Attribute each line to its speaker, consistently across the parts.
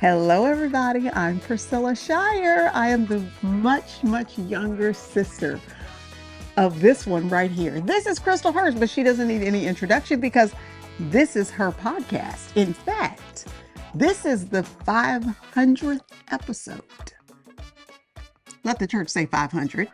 Speaker 1: Hello, everybody. I'm Priscilla Shirer. I am the much younger sister of this one right here. This is Chrystal Hurst, but she doesn't need any introduction because this is her podcast. In fact, this is the 500th episode. Let the church say 500.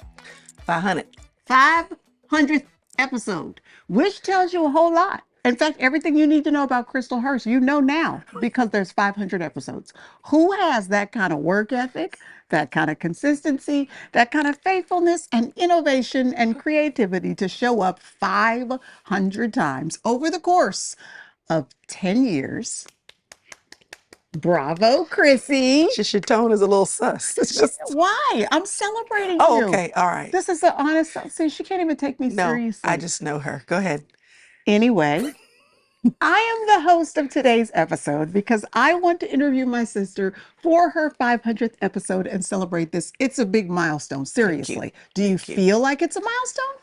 Speaker 2: 500.
Speaker 1: 500th episode, which tells you a whole lot. In fact, everything you need to know about Chrystal Hurst, you know now because there's 500 episodes. Who has that kind of work ethic, that kind of consistency, that kind of faithfulness and innovation and creativity to show up 500 times over the course of 10 years? Bravo, Chrissy.
Speaker 2: Just your tone is a little sus. It's just
Speaker 1: Why? I'm celebrating
Speaker 2: oh,
Speaker 1: you.
Speaker 2: okay, all right.
Speaker 1: This is the honest. See, she can't even take me
Speaker 2: No,
Speaker 1: seriously.
Speaker 2: I just know her. Go ahead.
Speaker 1: Anyway, I am the host of today's episode because I want to interview my sister for her 500th episode and celebrate this. It's a big milestone. Seriously. Do you
Speaker 2: Thank you.
Speaker 1: feel like it's a milestone?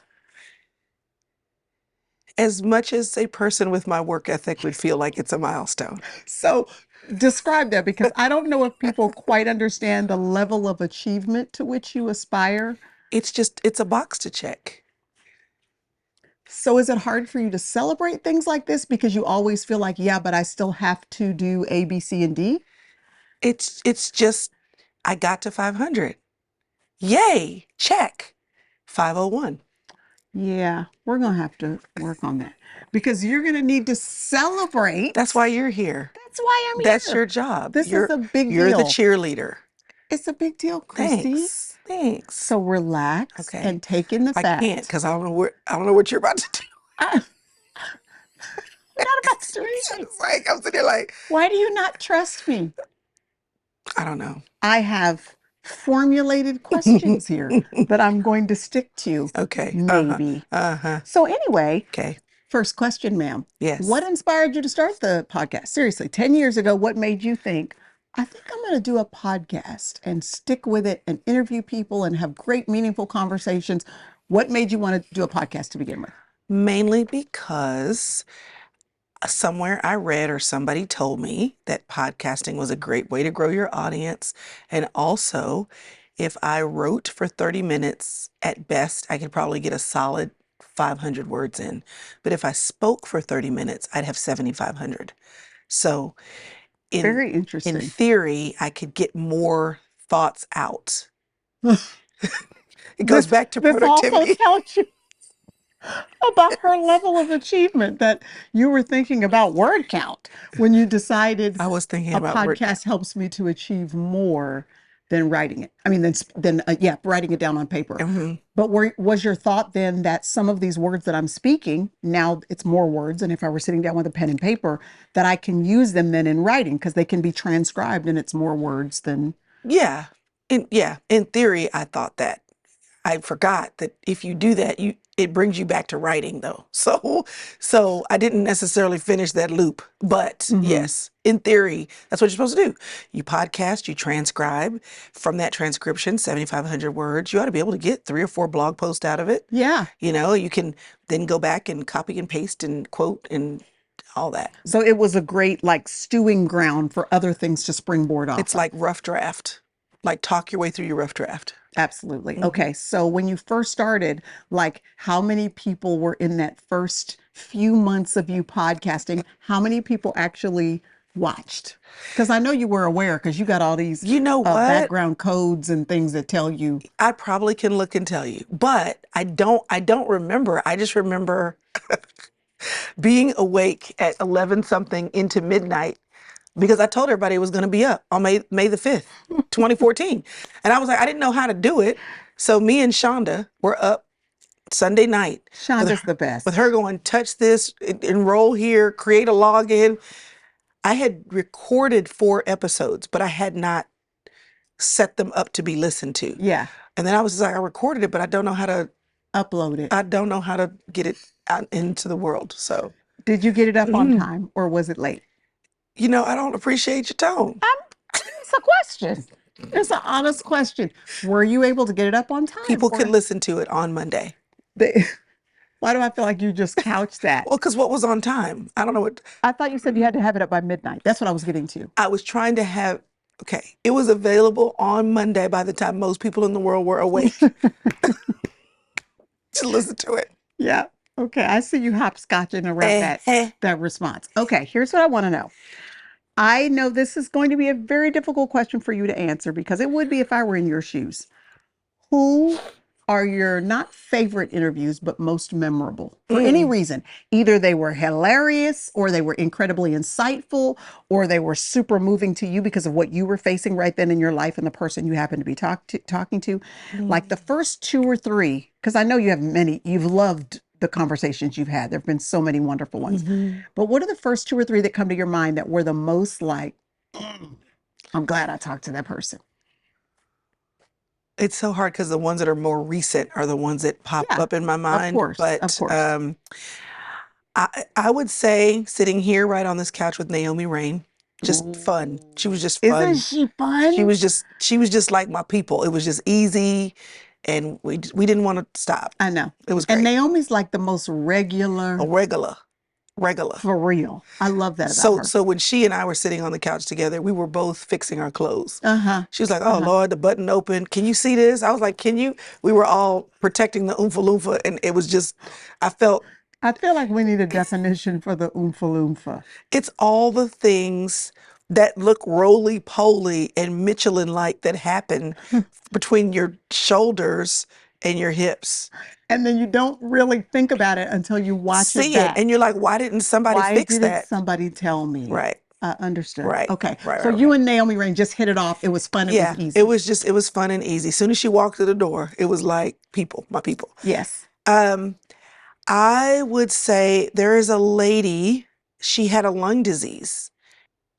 Speaker 2: As much as a person with my work ethic would feel like it's a milestone.
Speaker 1: So describe that because I don't know if people quite understand the level of achievement to which you aspire.
Speaker 2: It's a box to check.
Speaker 1: So is it hard for you to celebrate things like this because you always feel like, yeah, but I still have to do A, B, C, and D?
Speaker 2: It's just I got to 500. Yay, check. 501.
Speaker 1: Yeah, we're going to have to work on that because you're going to need to celebrate.
Speaker 2: That's why you're here.
Speaker 1: That's why I'm
Speaker 2: That's
Speaker 1: here.
Speaker 2: your job.
Speaker 1: This is a big
Speaker 2: You're the
Speaker 1: deal.
Speaker 2: cheerleader.
Speaker 1: It's a big deal, Christy.
Speaker 2: Thanks.
Speaker 1: So relax
Speaker 2: Okay.
Speaker 1: and take in the
Speaker 2: I
Speaker 1: fact.
Speaker 2: can't because I don't know what you're about to do.
Speaker 1: I'm not about to do anything.
Speaker 2: It's like I'm sitting there like,
Speaker 1: Why do you not trust me?
Speaker 2: I don't know.
Speaker 1: I have formulated questions here that I'm going to stick to.
Speaker 2: Okay.
Speaker 1: Maybe.
Speaker 2: Uh-huh.
Speaker 1: So anyway,
Speaker 2: Okay.
Speaker 1: first question, ma'am.
Speaker 2: Yes.
Speaker 1: What inspired you to start the podcast? Seriously, 10 years ago, what made you think, I think I'm going to do a podcast and stick with it and interview people and have great, meaningful conversations? What made you want to do a podcast to begin with?
Speaker 2: Mainly because somewhere I read or somebody told me that podcasting was a great way to grow your audience. And also, if I wrote for 30 minutes at best, I could probably get a solid 500 words in. But if I spoke for 30 minutes, I'd have 7,500. So
Speaker 1: Very
Speaker 2: in
Speaker 1: interesting.
Speaker 2: theory, I could get more thoughts out. It goes back to
Speaker 1: This also
Speaker 2: productivity.
Speaker 1: tells you about her level of achievement that you were thinking about word count when you decided
Speaker 2: I was thinking
Speaker 1: a
Speaker 2: about word
Speaker 1: podcast helps me to achieve more than writing it. I mean, than writing it down on paper.
Speaker 2: Mhm.
Speaker 1: But was your thought then that some of these words that I'm speaking, now it's more words, and if I were sitting down with a pen and paper, that I can use them then in writing because they can be transcribed and it's more words than...
Speaker 2: Yeah. In theory, I thought that. I forgot that if you do that, it brings you back to writing though. So I didn't necessarily finish that loop. But
Speaker 1: Mhm.
Speaker 2: yes, in theory, that's what you're supposed to do. You podcast, you transcribe. From that transcription, 7,500 words, you ought to be able to get 3 or 4 blog posts out of it.
Speaker 1: Yeah.
Speaker 2: You know, you can then go back and copy and paste and quote and all that.
Speaker 1: So it was a great like stewing ground for other things to springboard off.
Speaker 2: It's like rough draft. Like talk your way through your rough draft.
Speaker 1: Absolutely.
Speaker 2: Mhm.
Speaker 1: Okay. So when you first started, like how many people were in that first few months of you podcasting? How many people actually watched? Because I know you were aware because you got all these
Speaker 2: You know what?
Speaker 1: background codes and things that tell you.
Speaker 2: I probably can look and tell you, but I don't remember. I just remember being awake at 11 something into midnight because I told everybody it was going to be up on May the 5th, 2014. And I was like, I didn't know how to do it. So me and Shonda were up Sunday night
Speaker 1: Shonda's the best.
Speaker 2: with her going, touch this, enroll here, create a login. I had recorded 4 episodes, but I had not set them up to be listened to.
Speaker 1: Yeah.
Speaker 2: And then I was just like, I recorded it, but I don't know how to
Speaker 1: Upload it.
Speaker 2: I don't know how to get it out into the world. So,
Speaker 1: Did you get it up on
Speaker 2: Mhm.
Speaker 1: time or was it late?
Speaker 2: I don't appreciate your tone.
Speaker 1: It's a question. It's an honest question. Were you able to get it up on time?
Speaker 2: People
Speaker 1: or
Speaker 2: could listen to it on Monday.
Speaker 1: Why do I feel like you just couched that?
Speaker 2: Well, because what was on time? I don't know what
Speaker 1: I thought you said you had to have it up by midnight. That's what I was getting to.
Speaker 2: I was trying to have. Okay. It was available on Monday by the time most people in the world were awake to listen to it.
Speaker 1: Yeah. Okay. I see you hopscotching around
Speaker 2: Eh, eh.
Speaker 1: that response. Okay. Here's what I want to know. I know this is going to be a very difficult question for you to answer because it would be if I were in your shoes. Who are your not favorite interviews, but most memorable for any reason? Either they were hilarious or they were incredibly insightful or they were super moving to you because of what you were facing right then in your life and the person you happen to be talking to. Like the first two or three, because I know you have many, you've loved the conversations you've had. There have been so many wonderful ones. But what are the first two or three that come to your mind that were the most like, I'm glad I talked to that person?
Speaker 2: It's so hard because the ones that are more recent are the ones that pop
Speaker 1: Yeah,
Speaker 2: up in my
Speaker 1: of
Speaker 2: mind.
Speaker 1: course, of
Speaker 2: But
Speaker 1: course.
Speaker 2: I would say sitting here right on this couch with Naomi Rain, just fun. She was just
Speaker 1: Isn't
Speaker 2: fun.
Speaker 1: she fun?
Speaker 2: She was just like my people. It was just easy, and we didn't want to stop.
Speaker 1: I know.
Speaker 2: It was
Speaker 1: And
Speaker 2: great.
Speaker 1: Naomi's like the most
Speaker 2: A
Speaker 1: regular,
Speaker 2: regular.
Speaker 1: for real. I love that about her.
Speaker 2: So when she and I were sitting on the couch together, we were both fixing our clothes.
Speaker 1: Uh-huh.
Speaker 2: She was like, "Oh Lord, the button open. Can you see this?" I was like, "Can you?" We were all protecting the Oompa Loompa, and it was just, I felt
Speaker 1: I feel like we need a definition for the oompa loompa.
Speaker 2: it's all the things that look roly poly and Michelin like that happen between your shoulders and your hips.
Speaker 1: And then you don't really think about it until you watch it
Speaker 2: See it,
Speaker 1: back.
Speaker 2: and you're like, "Why didn't somebody
Speaker 1: Why
Speaker 2: fix
Speaker 1: didn't
Speaker 2: that?"
Speaker 1: somebody tell me?
Speaker 2: Right,
Speaker 1: Understood.
Speaker 2: right,
Speaker 1: Okay.
Speaker 2: right,
Speaker 1: So
Speaker 2: right,
Speaker 1: you
Speaker 2: right.
Speaker 1: and Naomi Rain just hit it off. It was fun. It was
Speaker 2: Yeah,
Speaker 1: easy.
Speaker 2: it was fun and easy. As soon as she walked through the door, it was like people, my people.
Speaker 1: Yes.
Speaker 2: Um, I would say there is a lady, she had a lung disease.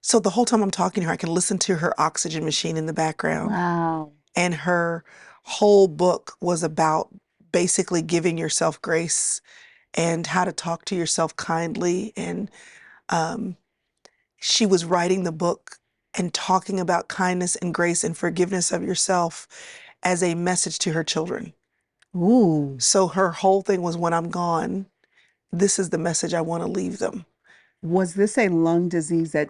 Speaker 2: So the whole time I'm talking to her, I can listen to her oxygen machine in the background.
Speaker 1: Wow.
Speaker 2: And her whole book was about basically giving yourself grace and how to talk to yourself kindly. And um, she was writing the book and talking about kindness and grace and forgiveness of yourself as a message to her children.
Speaker 1: Ooh.
Speaker 2: So her whole thing was, when I'm gone, this is the message I want to leave them.
Speaker 1: Was this a lung disease that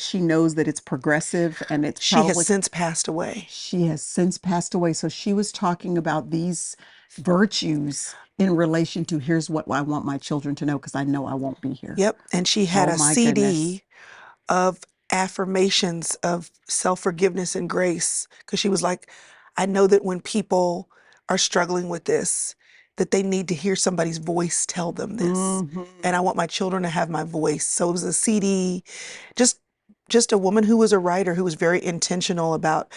Speaker 1: she knows that it's progressive and it's
Speaker 2: She has
Speaker 1: probably
Speaker 2: since passed away.
Speaker 1: she has since passed away. So she was talking about these virtues in relation to here's what I want my children to know because I know I won't be here.
Speaker 2: Yep. And she had
Speaker 1: Oh
Speaker 2: a
Speaker 1: my goodness.
Speaker 2: CD of affirmations of self-forgiveness and grace, because she was like, I know that when people are struggling with this, that they need to hear somebody's voice tell them this. And I want my children to have my voice. So it was a CD, just a woman who was a writer who was very intentional about,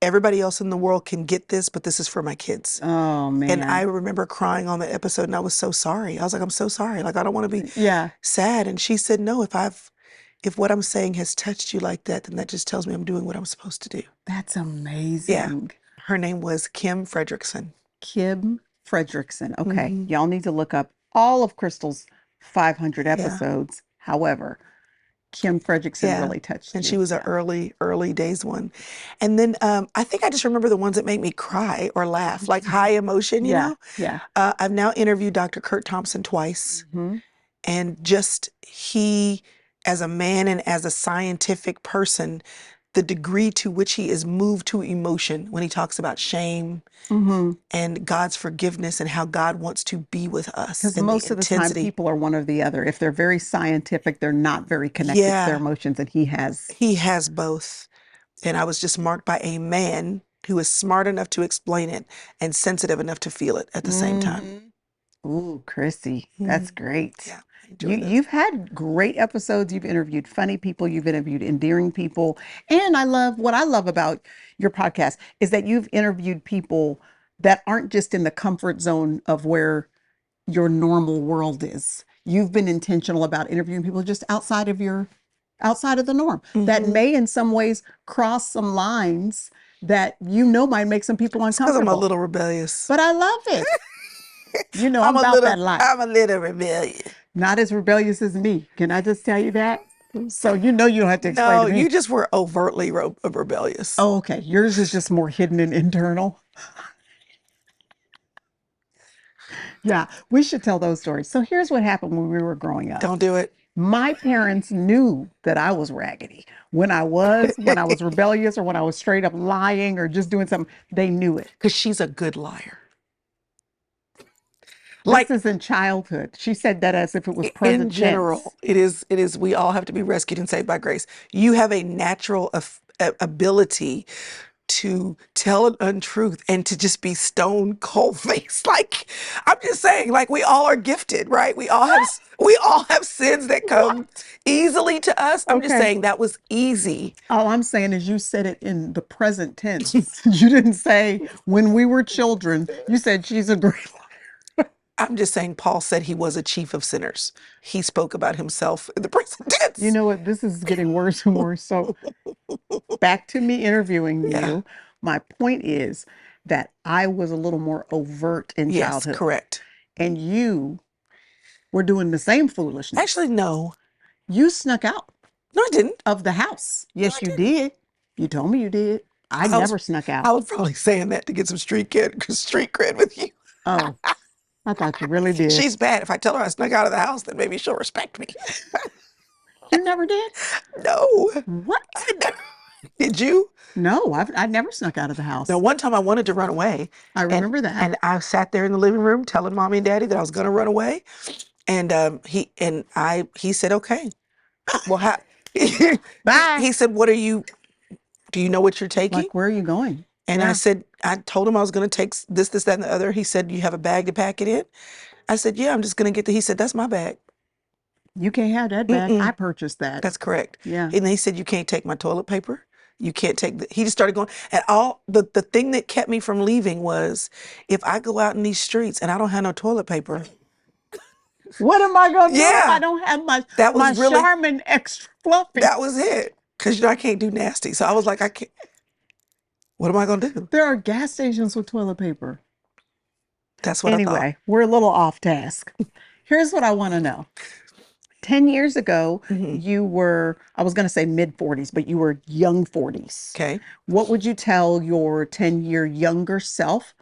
Speaker 2: everybody else in the world can get this, but this is for my kids.
Speaker 1: Oh
Speaker 2: And I
Speaker 1: man.
Speaker 2: remember crying on the episode, and I was so sorry. I was like, I'm so sorry. Like, I don't want to be
Speaker 1: Yeah,
Speaker 2: sad. And she said, no, if what I'm saying has touched you like that, then that just tells me I'm doing what I'm supposed to do.
Speaker 1: that's
Speaker 2: Yeah.
Speaker 1: amazing.
Speaker 2: Her name was Kim Fredrickson.
Speaker 1: Kim Fredrickson. Okay,
Speaker 2: Mhm.
Speaker 1: y'all need to look up all of Crystal's 500
Speaker 2: Yeah.
Speaker 1: episodes. However, Kim Fredrickson
Speaker 2: Yeah.
Speaker 1: really touched
Speaker 2: And
Speaker 1: you.
Speaker 2: she was an early days one. And then I think I just remember the ones that make me cry or laugh, like high emotion, you
Speaker 1: Yeah,
Speaker 2: know?
Speaker 1: yeah.
Speaker 2: I've now interviewed Dr. Kurt Thompson twice.
Speaker 1: Mhm.
Speaker 2: And just he, as a man and as a scientific person, the degree to which he is moved to emotion when he talks about shame
Speaker 1: Mhm.
Speaker 2: and God's forgiveness and how God wants to be with us
Speaker 1: Because
Speaker 2: and the
Speaker 1: most of the time
Speaker 2: intensity.
Speaker 1: people are one or the other. If they're very scientific, they're not very connected to their
Speaker 2: Yeah,
Speaker 1: emotions, and he has.
Speaker 2: he has both. And I was just marked by a man who is smart enough to explain it and sensitive enough to feel it at the same time.
Speaker 1: Mhm. Ooh, Chrissy, that's great.
Speaker 2: Yeah, I
Speaker 1: You
Speaker 2: enjoyed those.
Speaker 1: you've had great episodes. You've interviewed funny people. You've interviewed endearing people. And what I love about your podcast is that you've interviewed people that aren't just in the comfort zone of where your normal world is. You've been intentional about interviewing people just outside of the norm that
Speaker 2: Mhm.
Speaker 1: may in some ways cross some lines that might make some people
Speaker 2: It's because I'm a
Speaker 1: uncomfortable.
Speaker 2: little rebellious.
Speaker 1: But I love it. I'm about that life.
Speaker 2: I'm a little rebellious.
Speaker 1: Not as rebellious as me. Can I just tell you that? So you don't have to explain
Speaker 2: No,
Speaker 1: to me.
Speaker 2: you just were overtly rebellious.
Speaker 1: Oh, okay. Yours is just more hidden and internal. Yeah, we should tell those stories. So here's what happened when we were growing up.
Speaker 2: Don't do it.
Speaker 1: My parents knew that I was raggedy. When I was rebellious or when I was straight up lying or just doing something, they knew it.
Speaker 2: Because she's a good liar.
Speaker 1: This
Speaker 2: Like
Speaker 1: is in childhood. She said that as if it was
Speaker 2: in
Speaker 1: present tense.
Speaker 2: general, it is, we all have to be rescued and saved by grace. You have a natural ability to tell an untruth and to just be stone cold faced. Like, I'm just saying, like, we all are gifted, right? We all have sins that come
Speaker 1: What?
Speaker 2: easily to us. I'm just
Speaker 1: Okay.
Speaker 2: saying that was easy.
Speaker 1: All I'm saying is you said it in the present tense. You didn't say when we were children. You said she's a great.
Speaker 2: I'm just saying Paul said he was a chief of sinners. He spoke about himself in the present
Speaker 1: You
Speaker 2: tense.
Speaker 1: know what? This is getting worse and worse. So back to me interviewing
Speaker 2: Yeah.
Speaker 1: you. My point is that I was a little more overt in
Speaker 2: Yes,
Speaker 1: childhood,
Speaker 2: correct.
Speaker 1: and you were doing the same foolishness.
Speaker 2: Actually, no.
Speaker 1: You snuck out
Speaker 2: No, I didn't.
Speaker 1: of the house.
Speaker 2: No, I
Speaker 1: Yes, you
Speaker 2: didn't.
Speaker 1: did. You told me you did. I
Speaker 2: I was
Speaker 1: never snuck
Speaker 2: I
Speaker 1: out.
Speaker 2: was probably saying that to get some street cred with you.
Speaker 1: Oh, I thought you really did.
Speaker 2: She's bad. If I tell her I snuck out of the house, then maybe she'll respect me.
Speaker 1: You never did?
Speaker 2: No,
Speaker 1: What?
Speaker 2: I never. Did you?
Speaker 1: No, I never snuck out of the
Speaker 2: Now,
Speaker 1: house.
Speaker 2: one time I wanted to run away,
Speaker 1: I
Speaker 2: and
Speaker 1: remember that.
Speaker 2: and I sat there in the living room telling mommy and daddy that I was going to run away, and he said, okay. Well, how? he,
Speaker 1: Bye.
Speaker 2: he said, what are you? Do you know what you're taking?
Speaker 1: Like, where are you going?
Speaker 2: And I
Speaker 1: Yeah.
Speaker 2: said, I told him I was going to take this, that, and the other. He said, you have a bag to pack it in? I said, yeah, I'm just going to get the. He said, that's my bag.
Speaker 1: You can't have that bag. I
Speaker 2: Mm-mm,
Speaker 1: purchased that.
Speaker 2: that's correct.
Speaker 1: Yeah.
Speaker 2: And he said, you can't take my toilet paper. You can't take he just started going. And all the thing that kept me from leaving was if I go out in these streets and I don't have no toilet paper.
Speaker 1: What am I gonna do if I
Speaker 2: Yeah,
Speaker 1: don't have
Speaker 2: that
Speaker 1: my
Speaker 2: was really,
Speaker 1: Charmin extra fluffy?
Speaker 2: that was it. Because, I can't do nasty. So I was like, I can't, what am I going to do?
Speaker 1: There are gas stations with toilet paper.
Speaker 2: That's what I thought.
Speaker 1: Anyway, we're a little off task. Here's what I want to know. 10 years ago,
Speaker 2: Hmm.
Speaker 1: you were, I was going to say mid 40s, but you were young 40s.
Speaker 2: Okay.
Speaker 1: What would you tell your 10-year younger self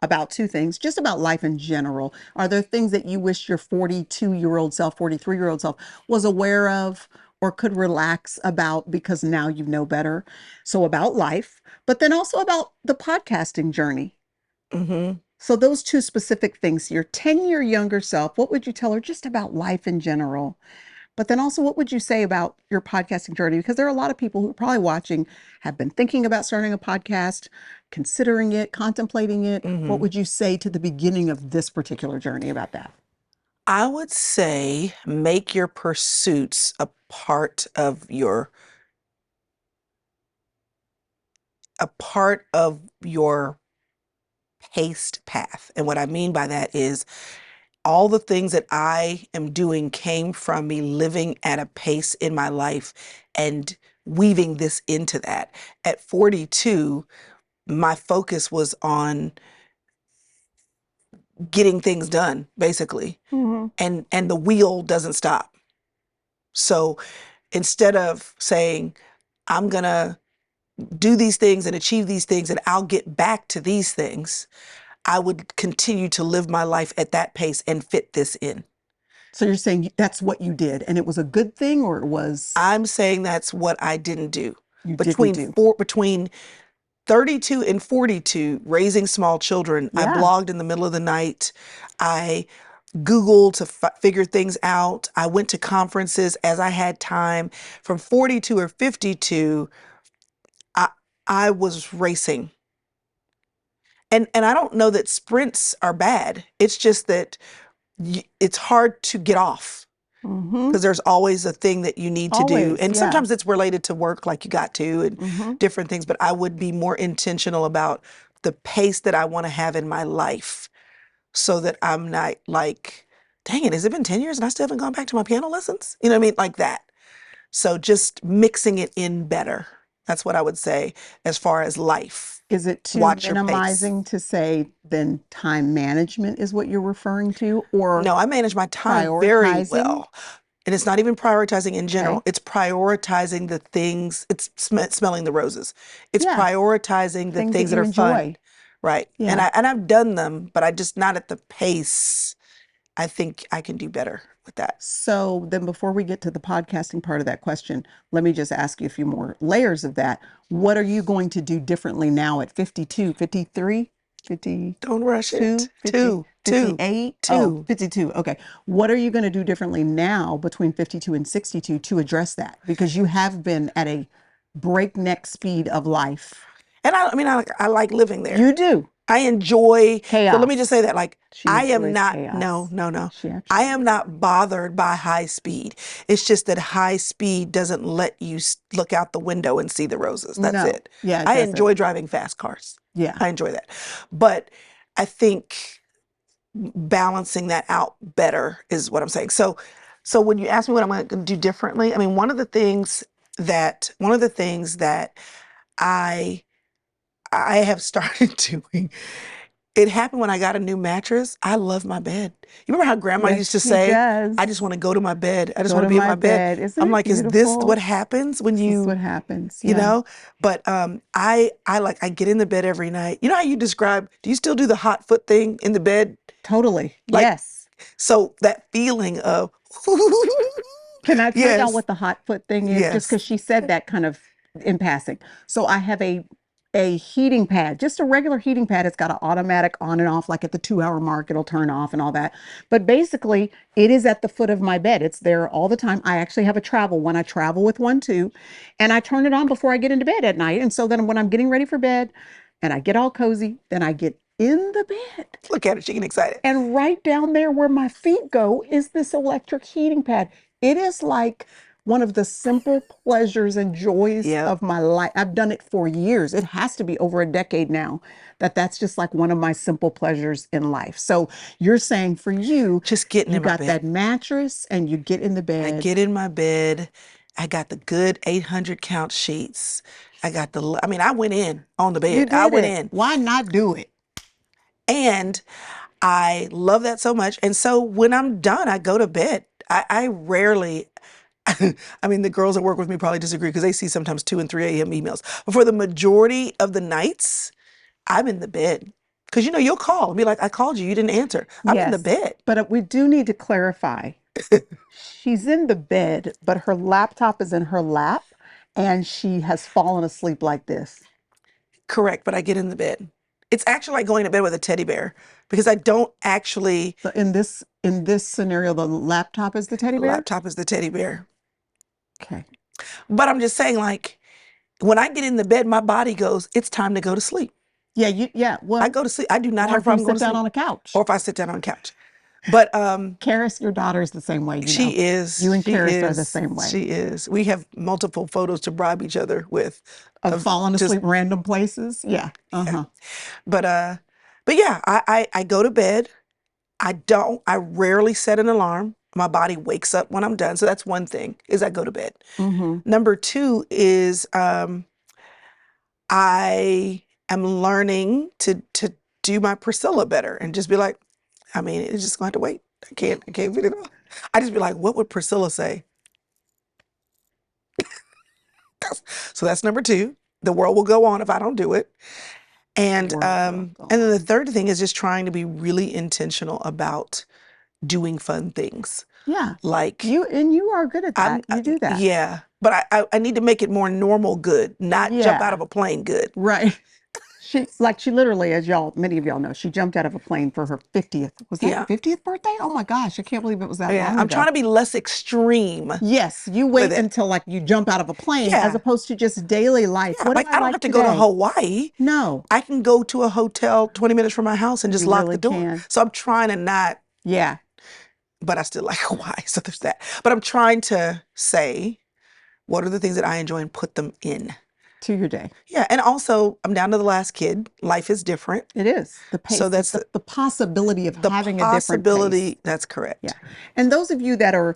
Speaker 1: about two things, just about life in general? Are there things that you wish your 42-year-old self, 43-year-old self was aware of or could relax about because now you know better? So, about life, but then also about the podcasting journey.
Speaker 2: Hmm.
Speaker 1: So, those two specific things, your 10-year younger self, what would you tell her just about life in general? But then also, what would you say about your podcasting journey? Because there are a lot of people who are probably watching, have been thinking about starting a podcast, considering it, contemplating it. What
Speaker 2: Hmm.
Speaker 1: would you say to the beginning of this particular journey about that?
Speaker 2: I would say make your pursuits a part of your paced path. And what I mean by that is all the things that I am doing came from me living at a pace in my life and weaving this into that. At 42, my focus was on getting things done, basically.
Speaker 1: Hmm.
Speaker 2: And the wheel doesn't stop. So instead of saying, I'm going to do these things and achieve these things and I'll get back to these things, I would continue to live my life at that pace and fit this in.
Speaker 1: So you're saying that's what you did, and it was a good thing, or it was
Speaker 2: I'm saying that's what I didn't do.
Speaker 1: you didn't
Speaker 2: Between
Speaker 1: do?
Speaker 2: between 32 and 42, raising small children, I
Speaker 1: Yeah.
Speaker 2: blogged in the middle of the night. I Googled to figure things out. I went to conferences as I had time. From 42 or 52, I I was racing. And I don't know that sprints are bad. It's just that it's hard to get off
Speaker 1: Mm-hmm.
Speaker 2: because there's always a thing that you need to do.
Speaker 1: Always.
Speaker 2: And
Speaker 1: Yeah.
Speaker 2: sometimes it's related to work, like you got to, and
Speaker 1: Mm-hmm.
Speaker 2: different things. But I would be more intentional about the pace that I want to have in my life so that I'm not like, dang it, has it been 10 years and I still haven't gone back to my piano lessons? You know what I mean? Like that. So just mixing it in better. That's what I would say as far as life.
Speaker 1: Is it too
Speaker 2: Watch your pace.
Speaker 1: minimizing to say then time management is what you're referring to, or
Speaker 2: No, I manage my time very
Speaker 1: prioritizing?
Speaker 2: well. And it's not even prioritizing in general.
Speaker 1: Okay.
Speaker 2: It's prioritizing the things, it's smelling the roses. It's
Speaker 1: Yeah.
Speaker 2: prioritizing the
Speaker 1: Things that
Speaker 2: things that
Speaker 1: you
Speaker 2: are fun.
Speaker 1: enjoy.
Speaker 2: Right. And
Speaker 1: Yeah.
Speaker 2: I've done them, but I just not at the pace I think I can do better with that.
Speaker 1: So then before we get to the podcasting part of that question, let me just ask you a few more layers of that. What are you going to do differently now at 52, 53,
Speaker 2: Don't rush
Speaker 1: 52,
Speaker 2: it.
Speaker 1: 50,
Speaker 2: Two.
Speaker 1: 58? Oh,
Speaker 2: Two.
Speaker 1: 52. Okay. What are you going to do differently now between 52 and 62 to address that? Because you have been at a breakneck speed of life.
Speaker 2: And I mean, I like living there.
Speaker 1: You do.
Speaker 2: I enjoy, so let me just
Speaker 1: Chaos.
Speaker 2: say that, like,
Speaker 1: She
Speaker 2: I am
Speaker 1: enjoys
Speaker 2: not,
Speaker 1: chaos.
Speaker 2: no.
Speaker 1: She
Speaker 2: I
Speaker 1: actually
Speaker 2: am
Speaker 1: does.
Speaker 2: not bothered by high speed. It's just that high speed doesn't let you look out the window and see the roses. That's
Speaker 1: No.
Speaker 2: it.
Speaker 1: Yeah, it
Speaker 2: I
Speaker 1: doesn't.
Speaker 2: enjoy driving fast cars.
Speaker 1: Yeah.
Speaker 2: I enjoy that. But I think balancing that out better is what I'm saying. So when you ask me what I'm going to do differently, I mean, one of the things that I have started doing, it happened when I got a new mattress. I love my bed. You remember how grandma
Speaker 1: Yes,
Speaker 2: used to
Speaker 1: she
Speaker 2: say,
Speaker 1: does.
Speaker 2: I just want to go to my bed. I just
Speaker 1: Go
Speaker 2: want to
Speaker 1: to
Speaker 2: be in
Speaker 1: my
Speaker 2: my bed.
Speaker 1: bed. Isn't
Speaker 2: I'm
Speaker 1: it
Speaker 2: like, is this what
Speaker 1: beautiful?
Speaker 2: happens when
Speaker 1: This is what happens.
Speaker 2: you
Speaker 1: Yeah.
Speaker 2: know? But I get in the bed every night. You know how you describe, do you still do the hot foot thing in the bed?
Speaker 1: Totally.
Speaker 2: Like,
Speaker 1: Yes.
Speaker 2: so that feeling of,
Speaker 1: Can I break down
Speaker 2: yes,
Speaker 1: what the hot foot thing is? Just
Speaker 2: yes.
Speaker 1: because she said that kind of in passing. So I have a heating pad, just a regular heating pad. It's got an automatic on and off, like at the 2 hour mark, it'll turn off and all that. But basically, it is at the foot of my bed. It's there all the time. I actually have a travel one. I travel with one too. And I turn it on before I get into bed at night. And so then when I'm getting ready for bed and I get all cozy, then I get in the bed.
Speaker 2: Look at her, she getting excited.
Speaker 1: And right down there where my feet go is this electric heating pad. It is like one of the simple pleasures and joys
Speaker 2: Yep.
Speaker 1: of my life. I've done it for years. It has to be over a decade now that's just like one of my simple pleasures in life. So you're saying for you,
Speaker 2: Just getting
Speaker 1: you
Speaker 2: in my
Speaker 1: got that
Speaker 2: bed.
Speaker 1: mattress and you get in the
Speaker 2: I
Speaker 1: bed.
Speaker 2: get in my bed. I got the good 800 count sheets. I mean, I went in on the
Speaker 1: You
Speaker 2: bed. I
Speaker 1: did
Speaker 2: went
Speaker 1: it.
Speaker 2: in.
Speaker 1: Why not do it?
Speaker 2: And I love that so much. And so when I'm done, I go to bed. I rarely, I mean, the girls that work with me probably disagree because they see sometimes 2 and 3 a.m. emails. But for the majority of the nights, I'm in the bed. Because you'll call and be like, I called you, you didn't answer. I'm in the
Speaker 1: Yes.
Speaker 2: bed.
Speaker 1: But we do need to clarify. She's in the bed, but her laptop is in her lap and she has fallen asleep like this.
Speaker 2: Correct, but I get in the bed. It's actually like going to bed with a teddy bear because I don't actually,
Speaker 1: So in this scenario, the laptop is the teddy bear?
Speaker 2: laptop is the teddy bear.
Speaker 1: Okay.
Speaker 2: But I'm just saying, like, when I get in the bed, my body goes, it's time to go to sleep.
Speaker 1: Yeah,
Speaker 2: I
Speaker 1: well,
Speaker 2: go to sleep. I do not
Speaker 1: or
Speaker 2: have a
Speaker 1: if you
Speaker 2: problem going
Speaker 1: sit
Speaker 2: to
Speaker 1: down
Speaker 2: sleep.
Speaker 1: on a couch.
Speaker 2: Or if I sit down on a couch. But
Speaker 1: Karis, your daughter is the same way, you know.
Speaker 2: she is,
Speaker 1: You and
Speaker 2: she
Speaker 1: Karis are the
Speaker 2: is,
Speaker 1: same way
Speaker 2: she is. We have multiple photos to bribe each other with
Speaker 1: of
Speaker 2: of
Speaker 1: falling
Speaker 2: just,
Speaker 1: asleep random places. Yeah.
Speaker 2: yeah.
Speaker 1: Uh-huh.
Speaker 2: But yeah, I go to bed. I rarely set an alarm. My body wakes up when I'm done. So that's one thing is I go to bed.
Speaker 1: Mm-hmm.
Speaker 2: Number two is I am learning to do my Priscilla better and just be like, I mean, it's just going to have to wait. I can't fit it on. I just be like, what would Priscilla say? So that's number two. The world will go on if I don't do it. And
Speaker 1: World will go
Speaker 2: then the
Speaker 1: on.
Speaker 2: third thing is just trying to be really intentional about doing fun things.
Speaker 1: Yeah.
Speaker 2: Like
Speaker 1: You are good at
Speaker 2: I'm
Speaker 1: that. You do that.
Speaker 2: yeah, but I need to make it more normal good, not jump out
Speaker 1: Yeah.
Speaker 2: of a plane good.
Speaker 1: Right. She literally, as many of y'all know, she jumped out of a plane for her 50th. Was that
Speaker 2: Yeah.
Speaker 1: 50th birthday? Oh my gosh, I can't believe it was that
Speaker 2: Yeah,
Speaker 1: long
Speaker 2: I'm trying
Speaker 1: ago.
Speaker 2: to be less extreme
Speaker 1: Yes, you
Speaker 2: with
Speaker 1: wait
Speaker 2: it.
Speaker 1: until like you jump out of a plane as
Speaker 2: Yeah.
Speaker 1: opposed to just daily life.
Speaker 2: Yeah,
Speaker 1: What do
Speaker 2: like
Speaker 1: I
Speaker 2: I don't
Speaker 1: like
Speaker 2: have to go to
Speaker 1: today?
Speaker 2: Hawaii.
Speaker 1: No,
Speaker 2: I can go to a hotel 20 minutes from my house and just
Speaker 1: you
Speaker 2: lock
Speaker 1: really
Speaker 2: the door.
Speaker 1: can.
Speaker 2: So I'm trying to not,
Speaker 1: Yeah,
Speaker 2: but I still like Hawaii. So there's that. But I'm trying to say, what are the things that I enjoy and put them in?
Speaker 1: to your day.
Speaker 2: Yeah. And also, I'm down to the last kid. Life is different.
Speaker 1: It is the
Speaker 2: So
Speaker 1: pace,
Speaker 2: that's
Speaker 1: the possibility of
Speaker 2: the
Speaker 1: having a different pace.
Speaker 2: possibility. That's
Speaker 1: Yeah.
Speaker 2: correct.
Speaker 1: And those of you that are,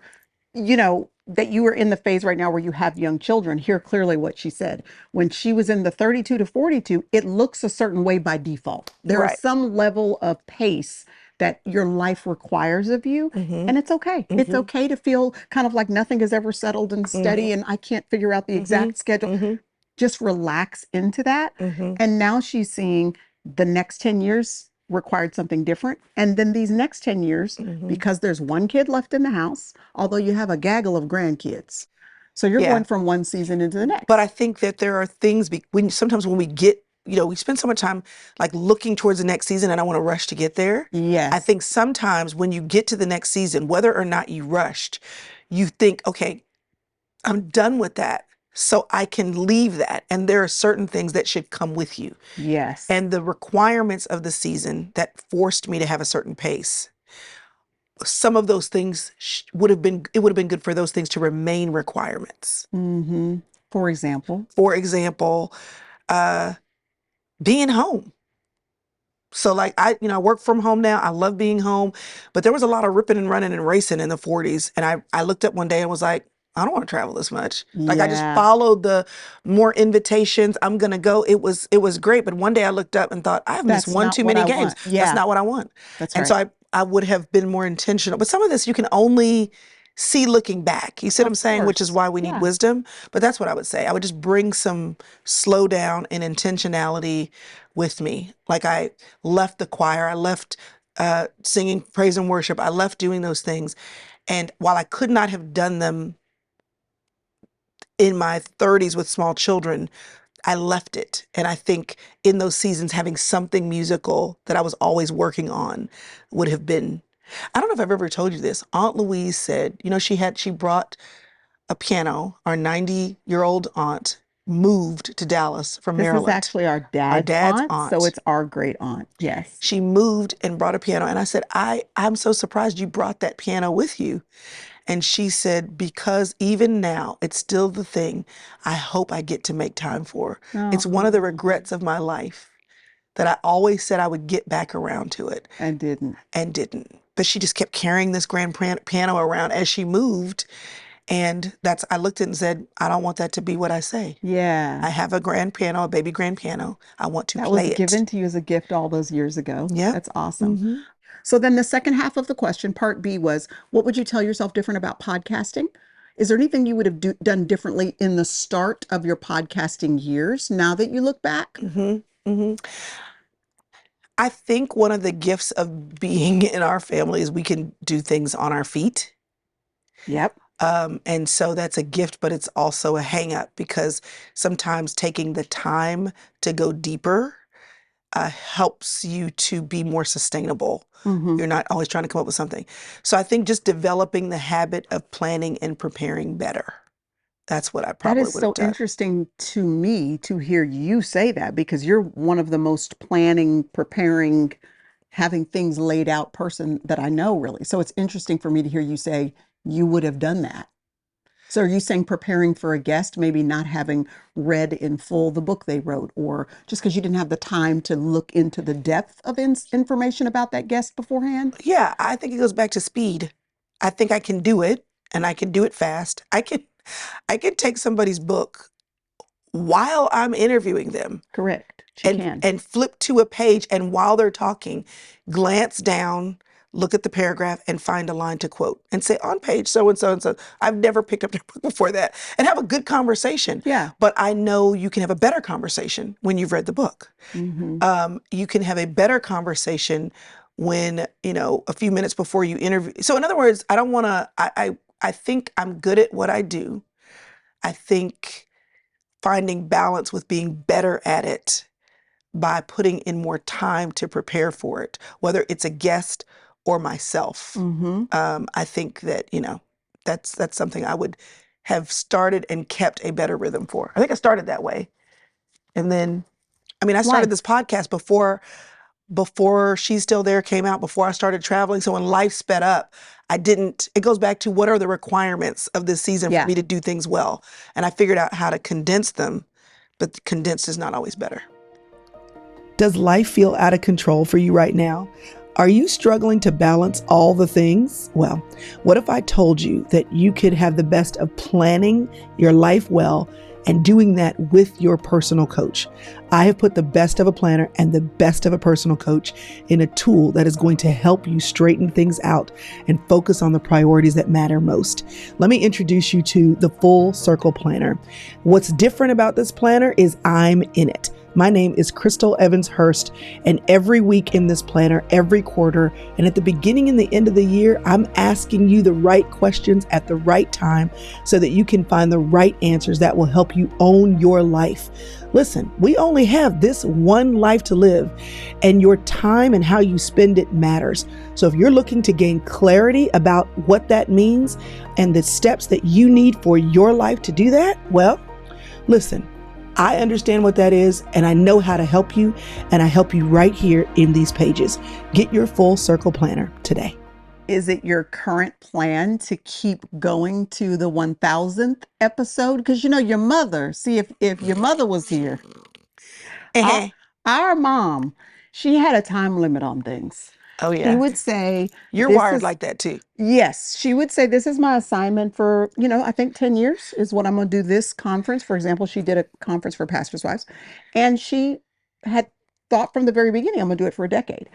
Speaker 1: that you are in the phase right now where you have young children, hear clearly what she said. When she was in the 32 to 42, it looks a certain way by default. There is
Speaker 2: Right.
Speaker 1: some level of pace that your life requires of you.
Speaker 2: Mm-hmm.
Speaker 1: And it's okay. It's
Speaker 2: Mm-hmm.
Speaker 1: okay to feel kind of like nothing is ever settled and steady
Speaker 2: Mm-hmm.
Speaker 1: and I can't figure out the
Speaker 2: Mm-hmm.
Speaker 1: exact schedule.
Speaker 2: Mm-hmm.
Speaker 1: Just relax into that.
Speaker 2: Mm-hmm.
Speaker 1: And now she's seeing the next 10 years required something different. And then these next 10 years, because there's one kid left in the house, although you have a gaggle of grandkids. So you're
Speaker 2: Yeah.
Speaker 1: going from one season into the next.
Speaker 2: But I think that there are things sometimes when we get, we spend so much time like looking towards the next season and I want to rush to get there.
Speaker 1: Yes.
Speaker 2: I think sometimes when you get to the next season, whether or not you rushed, you think, okay, I'm done with that. So I can leave that. And there are certain things that should come with you.
Speaker 1: Yes.
Speaker 2: And the requirements of the season that forced me to have a certain pace, some of those things it would have been good for those things to remain requirements.
Speaker 1: Mm-hmm. For example,
Speaker 2: Being home. So like I work from home now. I love being home, but there was a lot of ripping and running and racing in the 40s. And I looked up one day and was like, I don't want to travel this much. Like I just
Speaker 1: Yeah.
Speaker 2: followed the more invitations. I'm going to go. It was great. But one day I looked up and thought, I've missed
Speaker 1: that's
Speaker 2: one
Speaker 1: not
Speaker 2: too
Speaker 1: what
Speaker 2: many
Speaker 1: I
Speaker 2: games.
Speaker 1: want.
Speaker 2: That's
Speaker 1: Yeah,
Speaker 2: not what I want.
Speaker 1: that's
Speaker 2: And
Speaker 1: right.
Speaker 2: so I would have been more intentional. But some of this you can only see looking back. You see what I'm
Speaker 1: Of
Speaker 2: saying? Which is
Speaker 1: course.
Speaker 2: why we need
Speaker 1: Yeah.
Speaker 2: wisdom. But that's what I would say. I would just bring some slow down and intentionality with me. Like I left the choir. I left singing praise and worship. I left doing those things. And while I could not have done them in my 30s with small children, I left it. And I think in those seasons, having something musical that I was always working on would have been, I don't know if I've ever told you this. Aunt Louise said, she brought a piano. Our 90-year-old aunt moved to Dallas from
Speaker 1: This is
Speaker 2: Maryland.
Speaker 1: actually our
Speaker 2: Our
Speaker 1: dad's
Speaker 2: dad's
Speaker 1: aunt, so
Speaker 2: aunt.
Speaker 1: it's our great aunt. Yes.
Speaker 2: She moved and brought a piano. And I said, I'm so surprised you brought that piano with you. And she said, because even now, it's still the thing I hope I get to make time for. It's one of the
Speaker 1: Oh,
Speaker 2: regrets of my life that I always said I would get back around to it
Speaker 1: and didn't.
Speaker 2: and didn't. But she just kept carrying this grand piano around as she moved. And I looked at it and said, I don't want that to be what I say. I
Speaker 1: Yeah.
Speaker 2: have a grand piano, a baby grand piano. I want to
Speaker 1: That was
Speaker 2: play it.
Speaker 1: given to you as a gift all those years ago.
Speaker 2: Yep.
Speaker 1: That's awesome.
Speaker 2: hmm
Speaker 1: So then the second half of the question, part B, was what would you tell yourself different about podcasting? Is there anything you would have done differently in the start of your podcasting years now that you look back?
Speaker 2: hmm hmm I think one of the gifts of being in our family is we can do things on our feet.
Speaker 1: Yep.
Speaker 2: And so that's a gift, but it's also a hang up because sometimes taking the time to go deeper helps you to be more sustainable.
Speaker 1: Mm-hmm.
Speaker 2: You're not always trying to come up with something. So I think just developing the habit of planning and preparing better. That's what I
Speaker 1: That
Speaker 2: probably
Speaker 1: is
Speaker 2: would have
Speaker 1: so
Speaker 2: done.
Speaker 1: interesting to me to hear you say that because you're one of the most planning, preparing, having things laid out person that I know, really. So it's interesting for me to hear you say you would have done that. So are you saying preparing for a guest, maybe not having read in full the book they wrote, or just because you didn't have the time to look into the depth of information about that guest beforehand?
Speaker 2: Yeah, I think it goes back to speed. I think I can do it and I can do it fast. I can take somebody's book while I'm interviewing them
Speaker 1: Correct. She can.
Speaker 2: and flip to a page and while they're talking, glance down, look at the paragraph and find a line to quote and say on page so and so and so. I've never picked up their book before that and have a good conversation.
Speaker 1: Yeah.
Speaker 2: But I know you can have a better conversation when you've read the book.
Speaker 1: Mm-hmm.
Speaker 2: You can have a better conversation when, a few minutes before you interview. So in other words, I don't want to, I think I'm good at what I do. I think finding balance with being better at it by putting in more time to prepare for it, whether it's a guest or myself.
Speaker 1: Mm-hmm.
Speaker 2: I think that, that's something I would have started and kept a better rhythm for. I think I started that way. And then, I started
Speaker 1: Life.
Speaker 2: this podcast before She's Still There came out, before I started traveling. So when life sped up, it goes back to what are the requirements of this season
Speaker 1: Yeah.
Speaker 2: for me to do things well. And I figured out how to condense them, but condensed is not always better. Does life feel out of control for you right now? Are you struggling to balance all the things? Well, what if I told you that you could have the best of planning your life well and doing that with your personal coach? I have put the best of a planner and the best of a personal coach in a tool that is going to help you straighten things out and focus on the priorities that matter most. Let me introduce you to the Full Circle Planner. What's different about this planner is I'm in it. My name is Chrystal Evans Hurst, and every week in this planner, every quarter, and at the beginning and the end of the year, I'm asking you the right questions at the right time so that you can find the right answers that will help you own your life. Listen, we only have this one life to live, and your time and how you spend it matters. So if you're looking to gain clarity about what that means and the steps that you need for your life to do that, well, listen, I understand what that is, and I know how to help you, and I help you right here in these pages. Get your full circle planner today.
Speaker 1: Is it your current plan to keep going to the 1000th episode? Because your mother, see, if your mother was here, our, our mom, she had a time limit on things.
Speaker 2: Oh,
Speaker 1: She
Speaker 2: yeah.
Speaker 1: would say,
Speaker 2: You're
Speaker 1: this
Speaker 2: wired
Speaker 1: is,
Speaker 2: like that too.
Speaker 1: yes, she would say, this is my assignment for, I think 10 years is what I'm going to do this conference. For example, she did a conference for pastors' wives, and she had thought from the very beginning, I'm going to do it for a decade.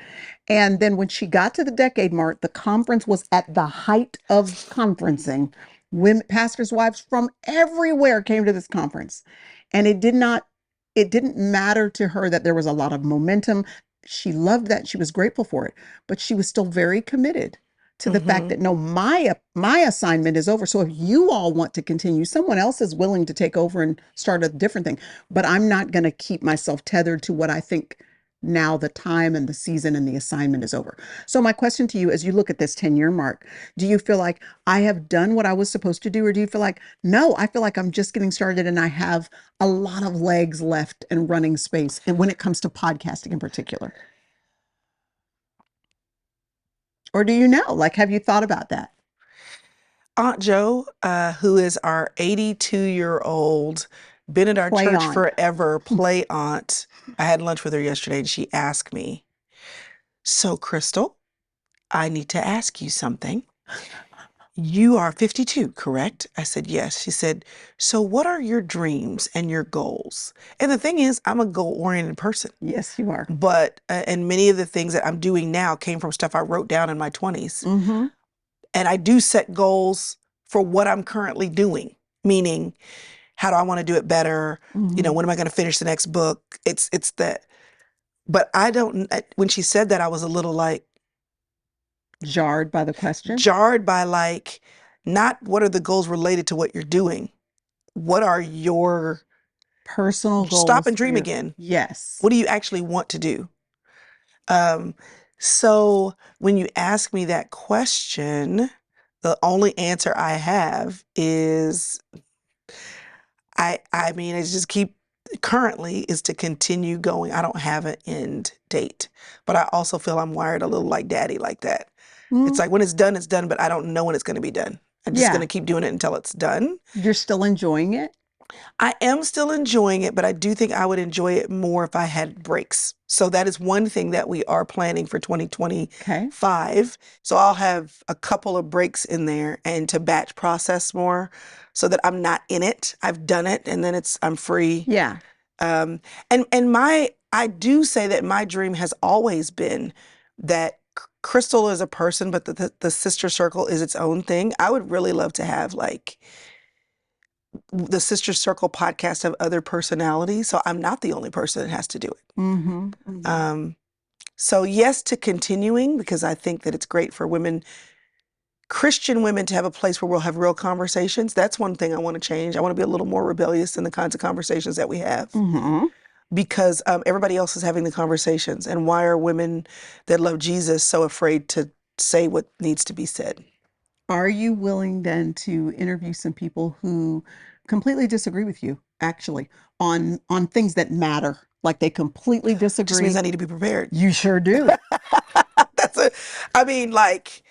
Speaker 1: And then when she got to the decade mark, the conference was at the height of conferencing. Women, pastors' wives from everywhere came to this conference. And it didn't matter to her that there was a lot of momentum. She loved that. She was grateful for it, but she was still very committed to the fact that no, my assignment is over. So if you all want to continue, someone else is willing to take over and start a different thing. But I'm not going to keep myself tethered to what I think now the time and the season and the assignment is over. So my question to you, as you look at this 10-year mark, do you feel like I have done what I was supposed to do? Or do you feel like, no, I feel like I'm just getting started and I have a lot of legs left and running space, and when it comes to podcasting in particular? Or do you know? Like, have you thought about that?
Speaker 2: Aunt Joe, who is our 82-year-old, been at our
Speaker 1: Play
Speaker 2: church
Speaker 1: on.
Speaker 2: forever, play aunt. I had lunch with her yesterday and she asked me, so Chrystal, I need to ask you something. You are 52, correct? I said, yes. She said, so what are your dreams and your goals? And the thing is, I'm a goal-oriented person,
Speaker 1: Yes, you are.
Speaker 2: but, and many of the things that I'm doing now came from stuff I wrote down in my 20s.
Speaker 1: Mm-hmm.
Speaker 2: And I do set goals for what I'm currently doing, meaning how do I want to do it better?
Speaker 1: Mm-hmm.
Speaker 2: When am I going to finish the next book? It's that. But I don't, when she said that, I was a little like
Speaker 1: Jarred by the question.
Speaker 2: jarred by like, not what are the goals related to what you're doing? What are your,
Speaker 1: Personal
Speaker 2: stop
Speaker 1: goals
Speaker 2: and
Speaker 1: for
Speaker 2: dream
Speaker 1: your,
Speaker 2: again.
Speaker 1: yes.
Speaker 2: What do you actually want to do? Um, so when you ask me that question, the only answer I have is I mean, it's just keep currently is to continue going. I don't have an end date, but I also feel I'm wired a little like daddy like that. It's
Speaker 1: Mm,
Speaker 2: like when it's done, but I don't know when it's going to be done. I'm just going
Speaker 1: yeah.
Speaker 2: to keep doing it until it's done.
Speaker 1: You're still enjoying it?
Speaker 2: I am still enjoying it, but I do think I would enjoy it more if I had breaks. So that is one thing that we are planning for
Speaker 1: Okay.
Speaker 2: 2025. So I'll have a couple of breaks in there and to batch process more so that I'm not in it. I've done it and then I'm free.
Speaker 1: Yeah.
Speaker 2: Um, and I do say that my dream has always been that Chrystal is a person, but the sister circle is its own thing. I would really love to have like the Sister Circle podcast have other personalities, so I'm not the only person that has to do it.
Speaker 1: Mm-hmm. Mm-hmm.
Speaker 2: So yes to continuing because I think that it's great for women, Christian women, to have a place where we'll have real conversations. That's one thing I want to change. I want to be a little more rebellious in the kinds of conversations that we have
Speaker 1: Mm-hmm.
Speaker 2: because everybody else is having the conversations. And why are women that love Jesus so afraid to say what needs to be said?
Speaker 1: Are you willing then to interview some people who completely disagree with you, actually, on things that matter? Like they completely
Speaker 2: Just means
Speaker 1: disagree.
Speaker 2: I need to be prepared.
Speaker 1: You sure do.
Speaker 2: I mean, like,